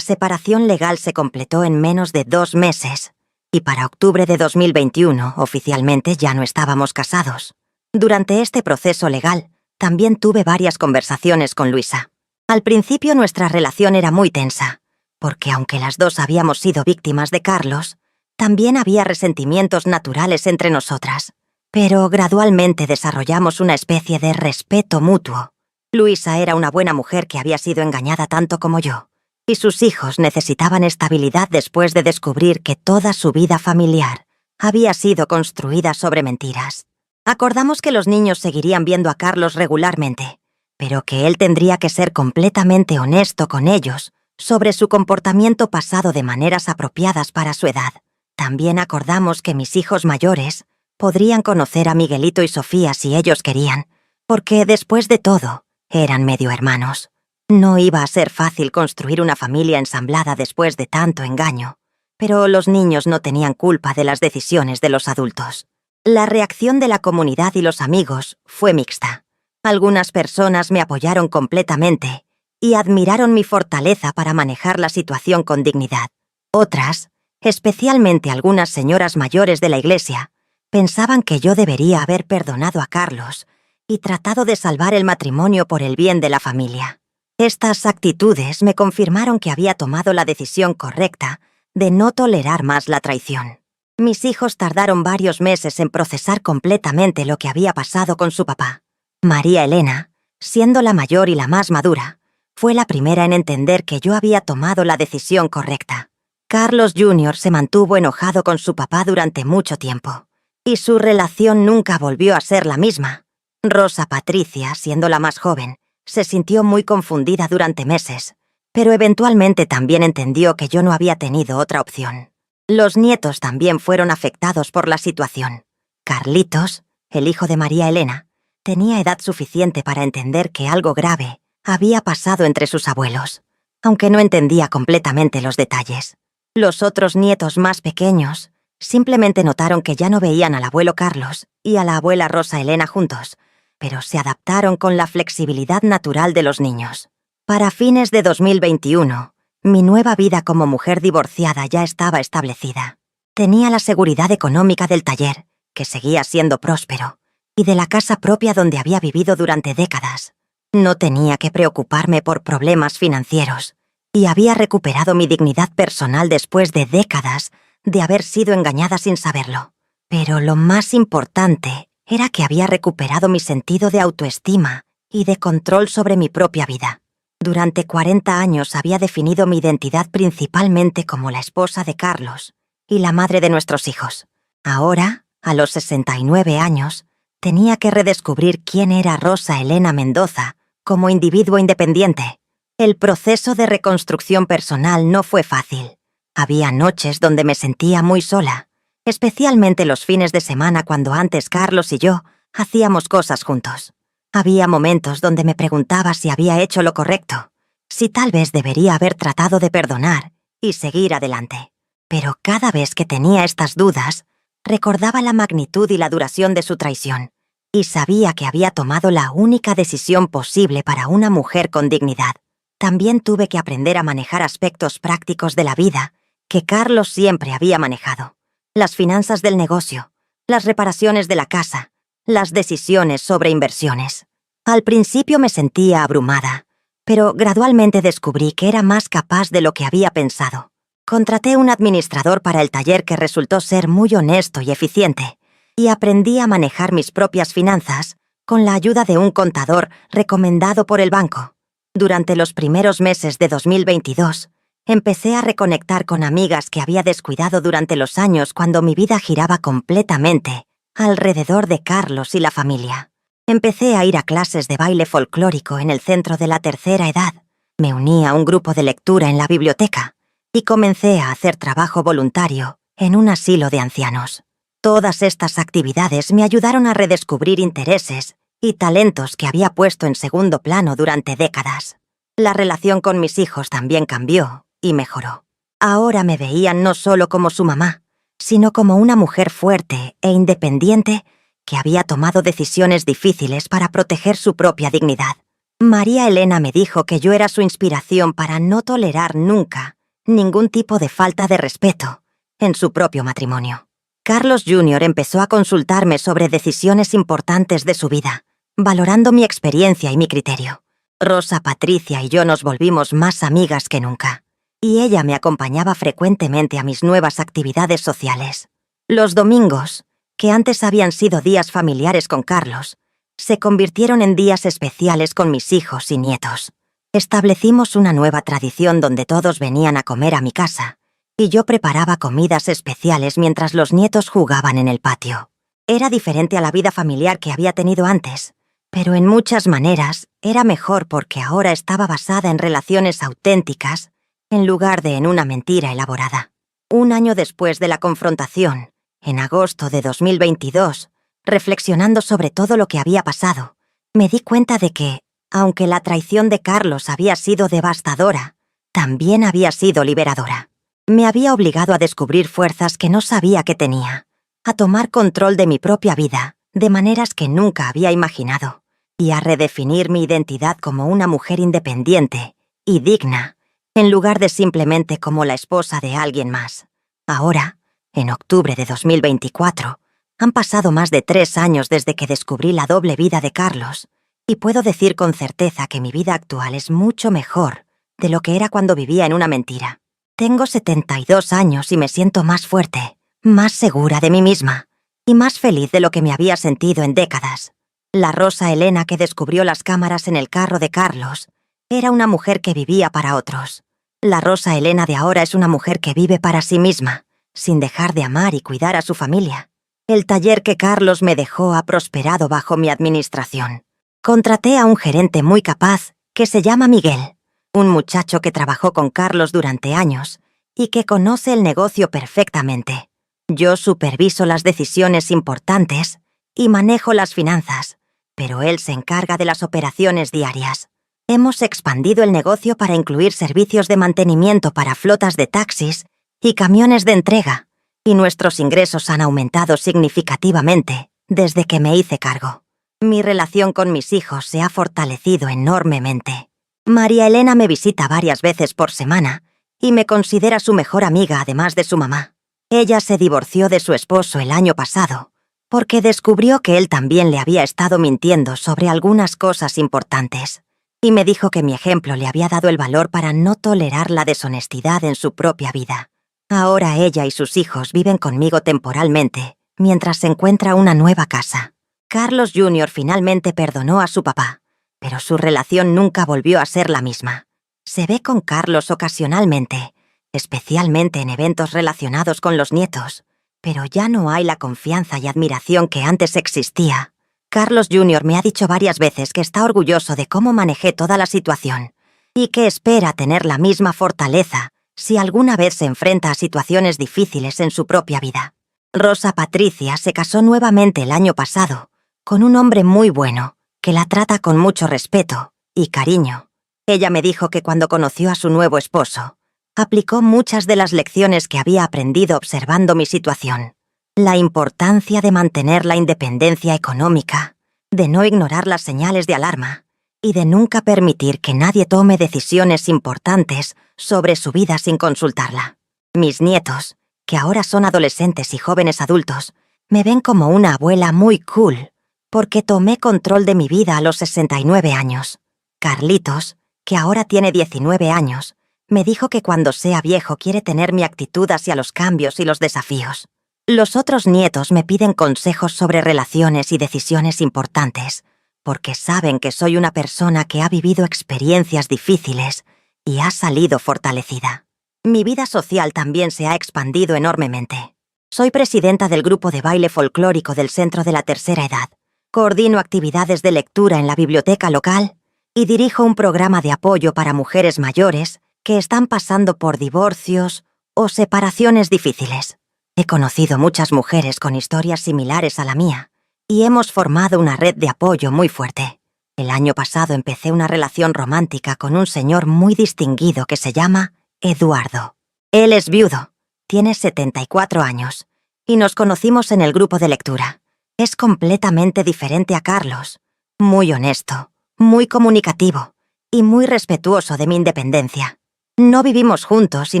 separación legal se completó en menos de 2 meses, y para octubre de 2021 oficialmente ya no estábamos casados. Durante este proceso legal, también tuve varias conversaciones con Luisa. Al principio nuestra relación era muy tensa, porque aunque las dos habíamos sido víctimas de Carlos, también había resentimientos naturales entre nosotras. Pero gradualmente desarrollamos una especie de respeto mutuo. Luisa era una buena mujer que había sido engañada tanto como yo, y sus hijos necesitaban estabilidad después de descubrir que toda su vida familiar había sido construida sobre mentiras. Acordamos que los niños seguirían viendo a Carlos regularmente, pero que él tendría que ser completamente honesto con ellos sobre su comportamiento pasado de maneras apropiadas para su edad. También acordamos que mis hijos mayores podrían conocer a Miguelito y Sofía si ellos querían, porque después de todo, eran medio hermanos. No iba a ser fácil construir una familia ensamblada después de tanto engaño, pero los niños no tenían culpa de las decisiones de los adultos. La reacción de la comunidad y los amigos fue mixta. Algunas personas me apoyaron completamente y admiraron mi fortaleza para manejar la situación con dignidad. Otras, especialmente algunas señoras mayores de la iglesia, pensaban que yo debería haber perdonado a Carlos y tratado de salvar el matrimonio por el bien de la familia. Estas actitudes me confirmaron que había tomado la decisión correcta de no tolerar más la traición. Mis hijos tardaron varios meses en procesar completamente lo que había pasado con su papá. María Elena, siendo la mayor y la más madura, fue la primera en entender que yo había tomado la decisión correcta. Carlos Jr. se mantuvo enojado con su papá durante mucho tiempo, y su relación nunca volvió a ser la misma. Rosa Patricia, siendo la más joven, se sintió muy confundida durante meses, pero eventualmente también entendió que yo no había tenido otra opción. Los nietos también fueron afectados por la situación. Carlitos, el hijo de María Elena, tenía edad suficiente para entender que algo grave había pasado entre sus abuelos, aunque no entendía completamente los detalles. Los otros nietos más pequeños simplemente notaron que ya no veían al abuelo Carlos y a la abuela Rosa Elena juntos, pero se adaptaron con la flexibilidad natural de los niños. Para fines de 2021, mi nueva vida como mujer divorciada ya estaba establecida. Tenía la seguridad económica del taller, que seguía siendo próspero, y de la casa propia donde había vivido durante décadas. No tenía que preocuparme por problemas financieros, y había recuperado mi dignidad personal después de décadas de haber sido engañada sin saberlo. Pero lo más importante era que había recuperado mi sentido de autoestima y de control sobre mi propia vida. Durante 40 años había definido mi identidad principalmente como la esposa de Carlos y la madre de nuestros hijos. Ahora, a los 69 años, tenía que redescubrir quién era Rosa Elena Mendoza como individuo independiente. El proceso de reconstrucción personal no fue fácil. Había noches donde me sentía muy sola, especialmente los fines de semana cuando antes Carlos y yo hacíamos cosas juntos. Había momentos donde me preguntaba si había hecho lo correcto, si tal vez debería haber tratado de perdonar y seguir adelante. Pero cada vez que tenía estas dudas, recordaba la magnitud y la duración de su traición, y sabía que había tomado la única decisión posible para una mujer con dignidad. También tuve que aprender a manejar aspectos prácticos de la vida que Carlos siempre había manejado: las finanzas del negocio, las reparaciones de la casa, las decisiones sobre inversiones. Al principio me sentía abrumada, pero gradualmente descubrí que era más capaz de lo que había pensado. Contraté un administrador para el taller que resultó ser muy honesto y eficiente, y aprendí a manejar mis propias finanzas con la ayuda de un contador recomendado por el banco. Durante los primeros meses de 2022, empecé a reconectar con amigas que había descuidado durante los años cuando mi vida giraba completamente alrededor de Carlos y la familia. Empecé a ir a clases de baile folclórico en el centro de la tercera edad, me uní a un grupo de lectura en la biblioteca y comencé a hacer trabajo voluntario en un asilo de ancianos. Todas estas actividades me ayudaron a redescubrir intereses y talentos que había puesto en segundo plano durante décadas. La relación con mis hijos también cambió y mejoró. Ahora me veían no solo como su mamá, sino como una mujer fuerte e independiente que había tomado decisiones difíciles para proteger su propia dignidad. María Elena me dijo que yo era su inspiración para no tolerar nunca ningún tipo de falta de respeto en su propio matrimonio. Carlos Jr. empezó a consultarme sobre decisiones importantes de su vida, valorando mi experiencia y mi criterio. Rosa Patricia y yo nos volvimos más amigas que nunca, y ella me acompañaba frecuentemente a mis nuevas actividades sociales. Los domingos, que antes habían sido días familiares con Carlos, se convirtieron en días especiales con mis hijos y nietos. Establecimos una nueva tradición donde todos venían a comer a mi casa, y yo preparaba comidas especiales mientras los nietos jugaban en el patio. Era diferente a la vida familiar que había tenido antes, pero en muchas maneras era mejor porque ahora estaba basada en relaciones auténticas en lugar de en una mentira elaborada. Un año después de la confrontación, en agosto de 2022, reflexionando sobre todo lo que había pasado, me di cuenta de que Aunque la traición de Carlos había sido devastadora, también había sido liberadora. Me había obligado a descubrir fuerzas que no sabía que tenía, a tomar control de mi propia vida, de maneras que nunca había imaginado, y a redefinir mi identidad como una mujer independiente y digna, en lugar de simplemente como la esposa de alguien más. Ahora, en octubre de 2024, han pasado más de 3 años desde que descubrí la doble vida de Carlos, y puedo decir con certeza que mi vida actual es mucho mejor de lo que era cuando vivía en una mentira. Tengo 72 años y me siento más fuerte, más segura de mí misma y más feliz de lo que me había sentido en décadas. La Rosa Elena que descubrió las cámaras en el carro de Carlos era una mujer que vivía para otros. La Rosa Elena de ahora es una mujer que vive para sí misma, sin dejar de amar y cuidar a su familia. El taller que Carlos me dejó ha prosperado bajo mi administración. Contraté a un gerente muy capaz que se llama Miguel, un muchacho que trabajó con Carlos durante años y que conoce el negocio perfectamente. Yo superviso las decisiones importantes y manejo las finanzas, pero él se encarga de las operaciones diarias. Hemos expandido el negocio para incluir servicios de mantenimiento para flotas de taxis y camiones de entrega, y nuestros ingresos han aumentado significativamente desde que me hice cargo. Mi relación con mis hijos se ha fortalecido enormemente. María Elena me visita varias veces por semana y me considera su mejor amiga además de su mamá. Ella se divorció de su esposo el año pasado porque descubrió que él también le había estado mintiendo sobre algunas cosas importantes, y me dijo que mi ejemplo le había dado el valor para no tolerar la deshonestidad en su propia vida. Ahora ella y sus hijos viven conmigo temporalmente, mientras se encuentra una nueva casa. Carlos Jr. finalmente perdonó a su papá, pero su relación nunca volvió a ser la misma. Se ve con Carlos ocasionalmente, especialmente en eventos relacionados con los nietos, pero ya no hay la confianza y admiración que antes existía. Carlos Jr. me ha dicho varias veces que está orgulloso de cómo manejé toda la situación y que espera tener la misma fortaleza si alguna vez se enfrenta a situaciones difíciles en su propia vida. Rosa Patricia se casó nuevamente el año pasado con un hombre muy bueno, que la trata con mucho respeto y cariño. Ella me dijo que cuando conoció a su nuevo esposo, aplicó muchas de las lecciones que había aprendido observando mi situación. La importancia de mantener la independencia económica, de no ignorar las señales de alarma y de nunca permitir que nadie tome decisiones importantes sobre su vida sin consultarla. Mis nietos, que ahora son adolescentes y jóvenes adultos, me ven como una abuela muy cool, porque tomé control de mi vida a los 69 años. Carlitos, que ahora tiene 19 años, me dijo que cuando sea viejo quiere tener mi actitud hacia los cambios y los desafíos. Los otros nietos me piden consejos sobre relaciones y decisiones importantes, porque saben que soy una persona que ha vivido experiencias difíciles y ha salido fortalecida. Mi vida social también se ha expandido enormemente. Soy presidenta del grupo de baile folclórico del Centro de la Tercera Edad. Coordino actividades de lectura en la biblioteca local y dirijo un programa de apoyo para mujeres mayores que están pasando por divorcios o separaciones difíciles. He conocido muchas mujeres con historias similares a la mía y hemos formado una red de apoyo muy fuerte. El año pasado empecé una relación romántica con un señor muy distinguido que se llama Eduardo. Él es viudo, tiene 74 años y nos conocimos en el grupo de lectura. Es completamente diferente a Carlos, muy honesto, muy comunicativo y muy respetuoso de mi independencia. No vivimos juntos y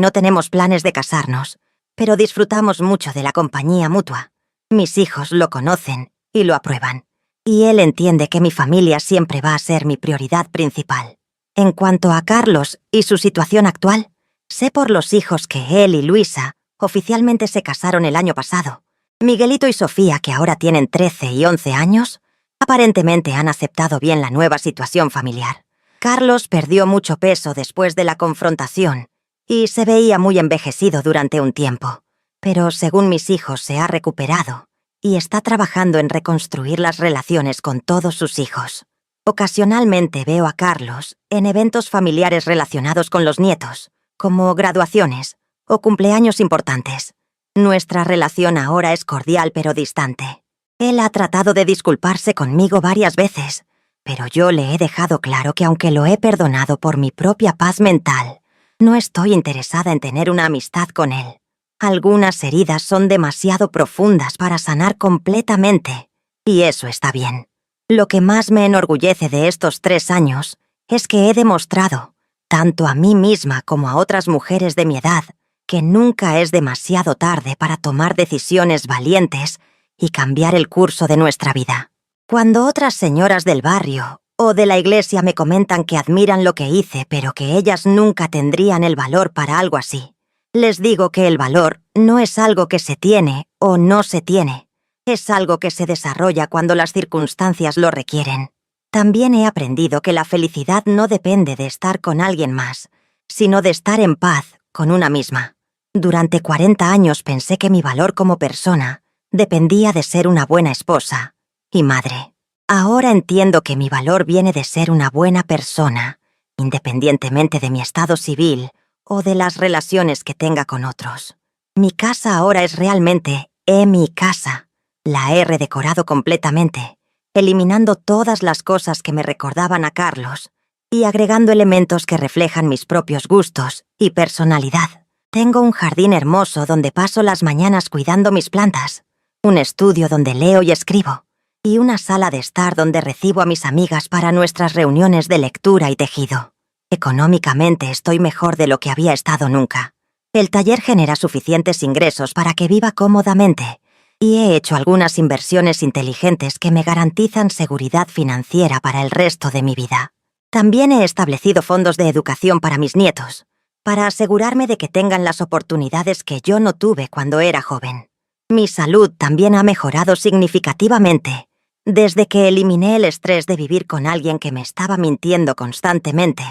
no tenemos planes de casarnos, pero disfrutamos mucho de la compañía mutua. Mis hijos lo conocen y lo aprueban, y él entiende que mi familia siempre va a ser mi prioridad principal. En cuanto a Carlos y su situación actual, sé por los hijos que él y Luisa oficialmente se casaron el año pasado. Miguelito y Sofía, que ahora tienen 13 y 11 años, aparentemente han aceptado bien la nueva situación familiar. Carlos perdió mucho peso después de la confrontación y se veía muy envejecido durante un tiempo, pero según mis hijos se ha recuperado y está trabajando en reconstruir las relaciones con todos sus hijos. Ocasionalmente veo a Carlos en eventos familiares relacionados con los nietos, como graduaciones o cumpleaños importantes. Nuestra relación ahora es cordial pero distante. Él ha tratado de disculparse conmigo varias veces, pero yo le he dejado claro que aunque lo he perdonado por mi propia paz mental, no estoy interesada en tener una amistad con él. Algunas heridas son demasiado profundas para sanar completamente, y eso está bien. Lo que más me enorgullece de estos 3 años es que he demostrado, tanto a mí misma como a otras mujeres de mi edad, que nunca es demasiado tarde para tomar decisiones valientes y cambiar el curso de nuestra vida. Cuando otras señoras del barrio o de la iglesia me comentan que admiran lo que hice, pero que ellas nunca tendrían el valor para algo así, les digo que el valor no es algo que se tiene o no se tiene, es algo que se desarrolla cuando las circunstancias lo requieren. También he aprendido que la felicidad no depende de estar con alguien más, sino de estar en paz con una misma. Durante 40 años pensé que mi valor como persona dependía de ser una buena esposa y madre. Ahora entiendo que mi valor viene de ser una buena persona, independientemente de mi estado civil o de las relaciones que tenga con otros. Mi casa ahora es realmente mi casa. La he redecorado completamente, eliminando todas las cosas que me recordaban a Carlos y agregando elementos que reflejan mis propios gustos y personalidad. Tengo un jardín hermoso donde paso las mañanas cuidando mis plantas, un estudio donde leo y escribo, y una sala de estar donde recibo a mis amigas para nuestras reuniones de lectura y tejido. Económicamente estoy mejor de lo que había estado nunca. El taller genera suficientes ingresos para que viva cómodamente, y he hecho algunas inversiones inteligentes que me garantizan seguridad financiera para el resto de mi vida. También he establecido fondos de educación para mis nietos, para asegurarme de que tengan las oportunidades que yo no tuve cuando era joven. Mi salud también ha mejorado significativamente, desde que eliminé el estrés de vivir con alguien que me estaba mintiendo constantemente.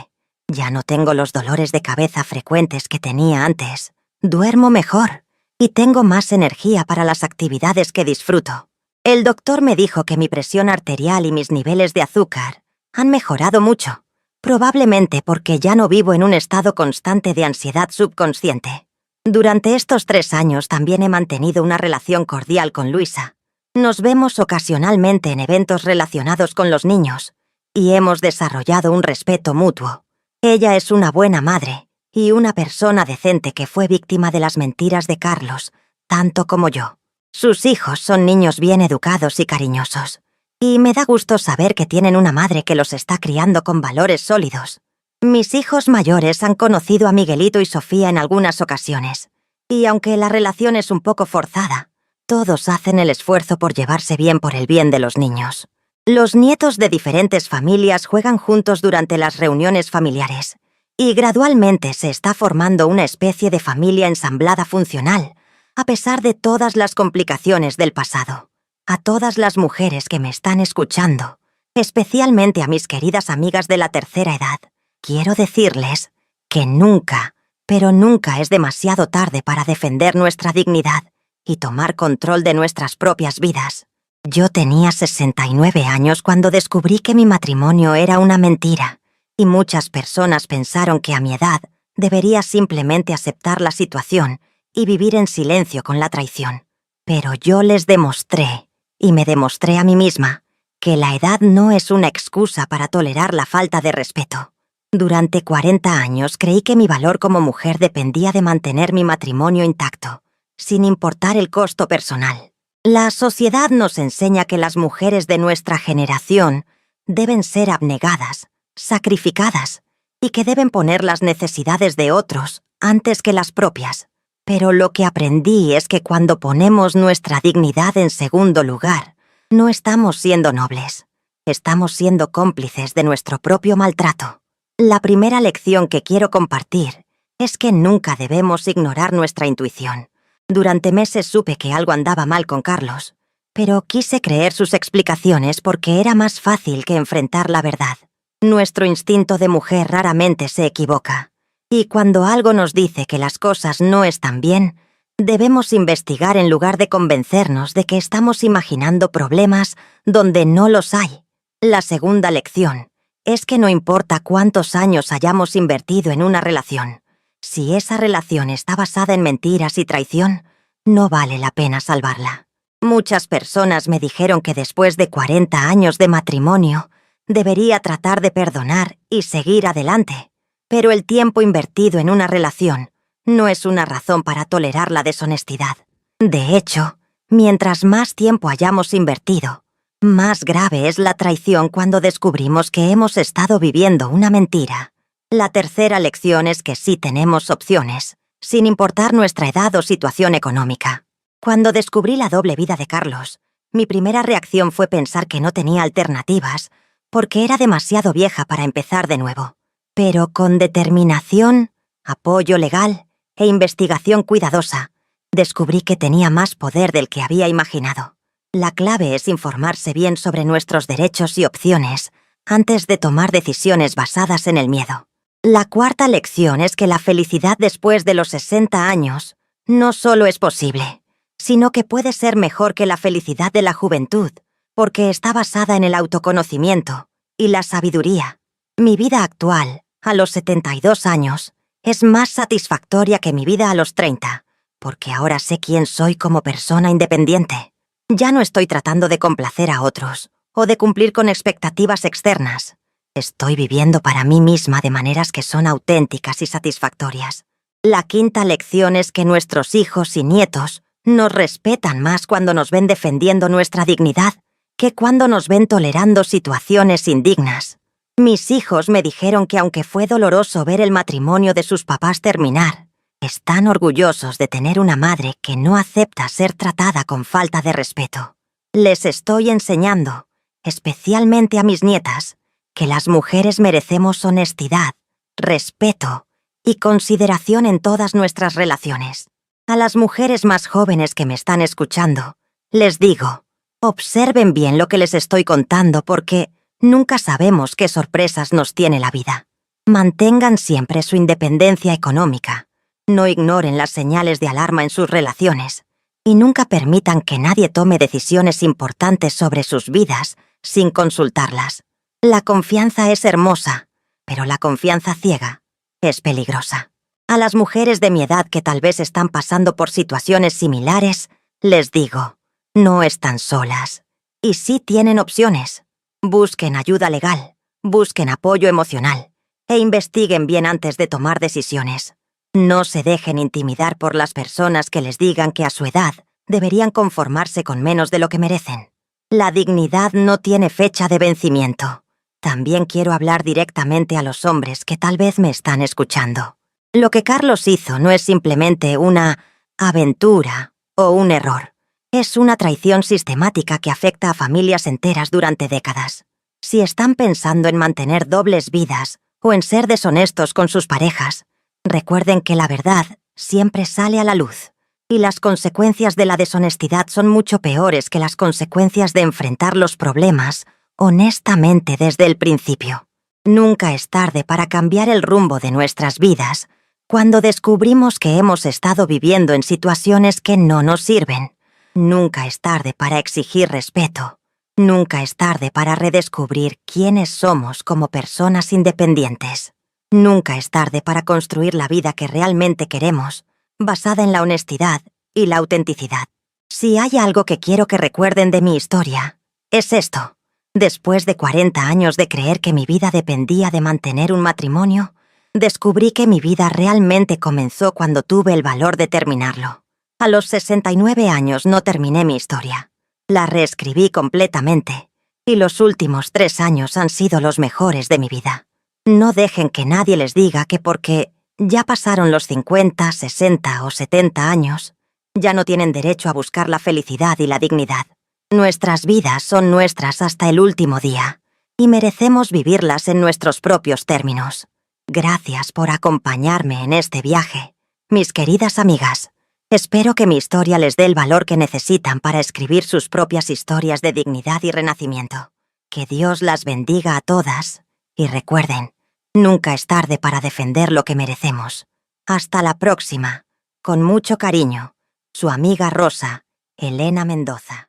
Ya no tengo los dolores de cabeza frecuentes que tenía antes. Duermo mejor y tengo más energía para las actividades que disfruto. El doctor me dijo que mi presión arterial y mis niveles de azúcar han mejorado mucho, probablemente porque ya no vivo en un estado constante de ansiedad subconsciente. Durante estos 3 años también he mantenido una relación cordial con Luisa. Nos vemos ocasionalmente en eventos relacionados con los niños y hemos desarrollado un respeto mutuo. Ella es una buena madre y una persona decente que fue víctima de las mentiras de Carlos, tanto como yo. Sus hijos son niños bien educados y cariñosos, y me da gusto saber que tienen una madre que los está criando con valores sólidos. Mis hijos mayores han conocido a Miguelito y Sofía en algunas ocasiones, y aunque la relación es un poco forzada, todos hacen el esfuerzo por llevarse bien por el bien de los niños. Los nietos de diferentes familias juegan juntos durante las reuniones familiares, y gradualmente se está formando una especie de familia ensamblada funcional, a pesar de todas las complicaciones del pasado. A todas las mujeres que me están escuchando, especialmente a mis queridas amigas de la tercera edad, quiero decirles que nunca, pero nunca es demasiado tarde para defender nuestra dignidad y tomar control de nuestras propias vidas. Yo tenía 69 años cuando descubrí que mi matrimonio era una mentira, y muchas personas pensaron que a mi edad debería simplemente aceptar la situación y vivir en silencio con la traición. Pero yo les demostré, y me demostré a mí misma, que la edad no es una excusa para tolerar la falta de respeto. Durante 40 años creí que mi valor como mujer dependía de mantener mi matrimonio intacto, sin importar el costo personal. La sociedad nos enseña que las mujeres de nuestra generación deben ser abnegadas, sacrificadas, y que deben poner las necesidades de otros antes que las propias. Pero lo que aprendí es que cuando ponemos nuestra dignidad en segundo lugar, no estamos siendo nobles, estamos siendo cómplices de nuestro propio maltrato. La primera lección que quiero compartir es que nunca debemos ignorar nuestra intuición. Durante meses supe que algo andaba mal con Carlos, pero quise creer sus explicaciones porque era más fácil que enfrentar la verdad. Nuestro instinto de mujer raramente se equivoca, y cuando algo nos dice que las cosas no están bien, debemos investigar en lugar de convencernos de que estamos imaginando problemas donde no los hay. La segunda lección es que no importa cuántos años hayamos invertido en una relación, si esa relación está basada en mentiras y traición, no vale la pena salvarla. Muchas personas me dijeron que después de 40 años de matrimonio, Debería tratar de perdonar y seguir adelante. Pero el tiempo invertido en una relación no es una razón para tolerar la deshonestidad. De hecho, mientras más tiempo hayamos invertido, más grave es la traición cuando descubrimos que hemos estado viviendo una mentira. La tercera lección es que sí tenemos opciones, sin importar nuestra edad o situación económica. Cuando descubrí la doble vida de Carlos, mi primera reacción fue pensar que no tenía alternativas, porque era demasiado vieja para empezar de nuevo. Pero con determinación, apoyo legal e investigación cuidadosa, descubrí que tenía más poder del que había imaginado. La clave es informarse bien sobre nuestros derechos y opciones antes de tomar decisiones basadas en el miedo. La cuarta lección es que la felicidad después de los 60 años no solo es posible, sino que puede ser mejor que la felicidad de la juventud, porque está basada en el autoconocimiento y la sabiduría. Mi vida actual, a los 72 años, es más satisfactoria que mi vida a los 30, porque ahora sé quién soy como persona independiente. Ya no estoy tratando de complacer a otros o de cumplir con expectativas externas. Estoy viviendo para mí misma de maneras que son auténticas y satisfactorias. La quinta lección es que nuestros hijos y nietos nos respetan más cuando nos ven defendiendo nuestra dignidad que cuando nos ven tolerando situaciones indignas. Mis hijos me dijeron que aunque fue doloroso ver el matrimonio de sus papás terminar, están orgullosos de tener una madre que no acepta ser tratada con falta de respeto. Les estoy enseñando, especialmente a mis nietas, que las mujeres merecemos honestidad, respeto y consideración en todas nuestras relaciones. A las mujeres más jóvenes que me están escuchando, les digo, observen bien lo que les estoy contando porque nunca sabemos qué sorpresas nos tiene la vida. Mantengan siempre su independencia económica. No ignoren las señales de alarma en sus relaciones y nunca permitan que nadie tome decisiones importantes sobre sus vidas sin consultarlas. La confianza es hermosa, pero la confianza ciega es peligrosa. A las mujeres de mi edad que tal vez están pasando por situaciones similares, les digo, no están solas y sí tienen opciones. Busquen ayuda legal, busquen apoyo emocional e investiguen bien antes de tomar decisiones. No se dejen intimidar por las personas que les digan que a su edad deberían conformarse con menos de lo que merecen. La dignidad no tiene fecha de vencimiento. También quiero hablar directamente a los hombres que tal vez me están escuchando. Lo que Carlos hizo no es simplemente una aventura o un error. Es una traición sistemática que afecta a familias enteras durante décadas. Si están pensando en mantener dobles vidas o en ser deshonestos con sus parejas, recuerden que la verdad siempre sale a la luz, y las consecuencias de la deshonestidad son mucho peores que las consecuencias de enfrentar los problemas honestamente desde el principio. Nunca es tarde para cambiar el rumbo de nuestras vidas cuando descubrimos que hemos estado viviendo en situaciones que no nos sirven. Nunca es tarde para exigir respeto. Nunca es tarde para redescubrir quiénes somos como personas independientes. Nunca es tarde para construir la vida que realmente queremos, basada en la honestidad y la autenticidad. Si hay algo que quiero que recuerden de mi historia, es esto. Después de 40 años de creer que mi vida dependía de mantener un matrimonio, descubrí que mi vida realmente comenzó cuando tuve el valor de terminarlo. A los 69 años no terminé mi historia. La reescribí completamente, y los últimos 3 años han sido los mejores de mi vida. No dejen que nadie les diga que porque ya pasaron los 50, 60 o 70 años, ya no tienen derecho a buscar la felicidad y la dignidad. Nuestras vidas son nuestras hasta el último día, y merecemos vivirlas en nuestros propios términos. Gracias por acompañarme en este viaje, mis queridas amigas. Espero que mi historia les dé el valor que necesitan para escribir sus propias historias de dignidad y renacimiento. Que Dios las bendiga a todas, y recuerden, nunca es tarde para defender lo que merecemos. Hasta la próxima. Con mucho cariño, su amiga Rosa, Elena Mendoza.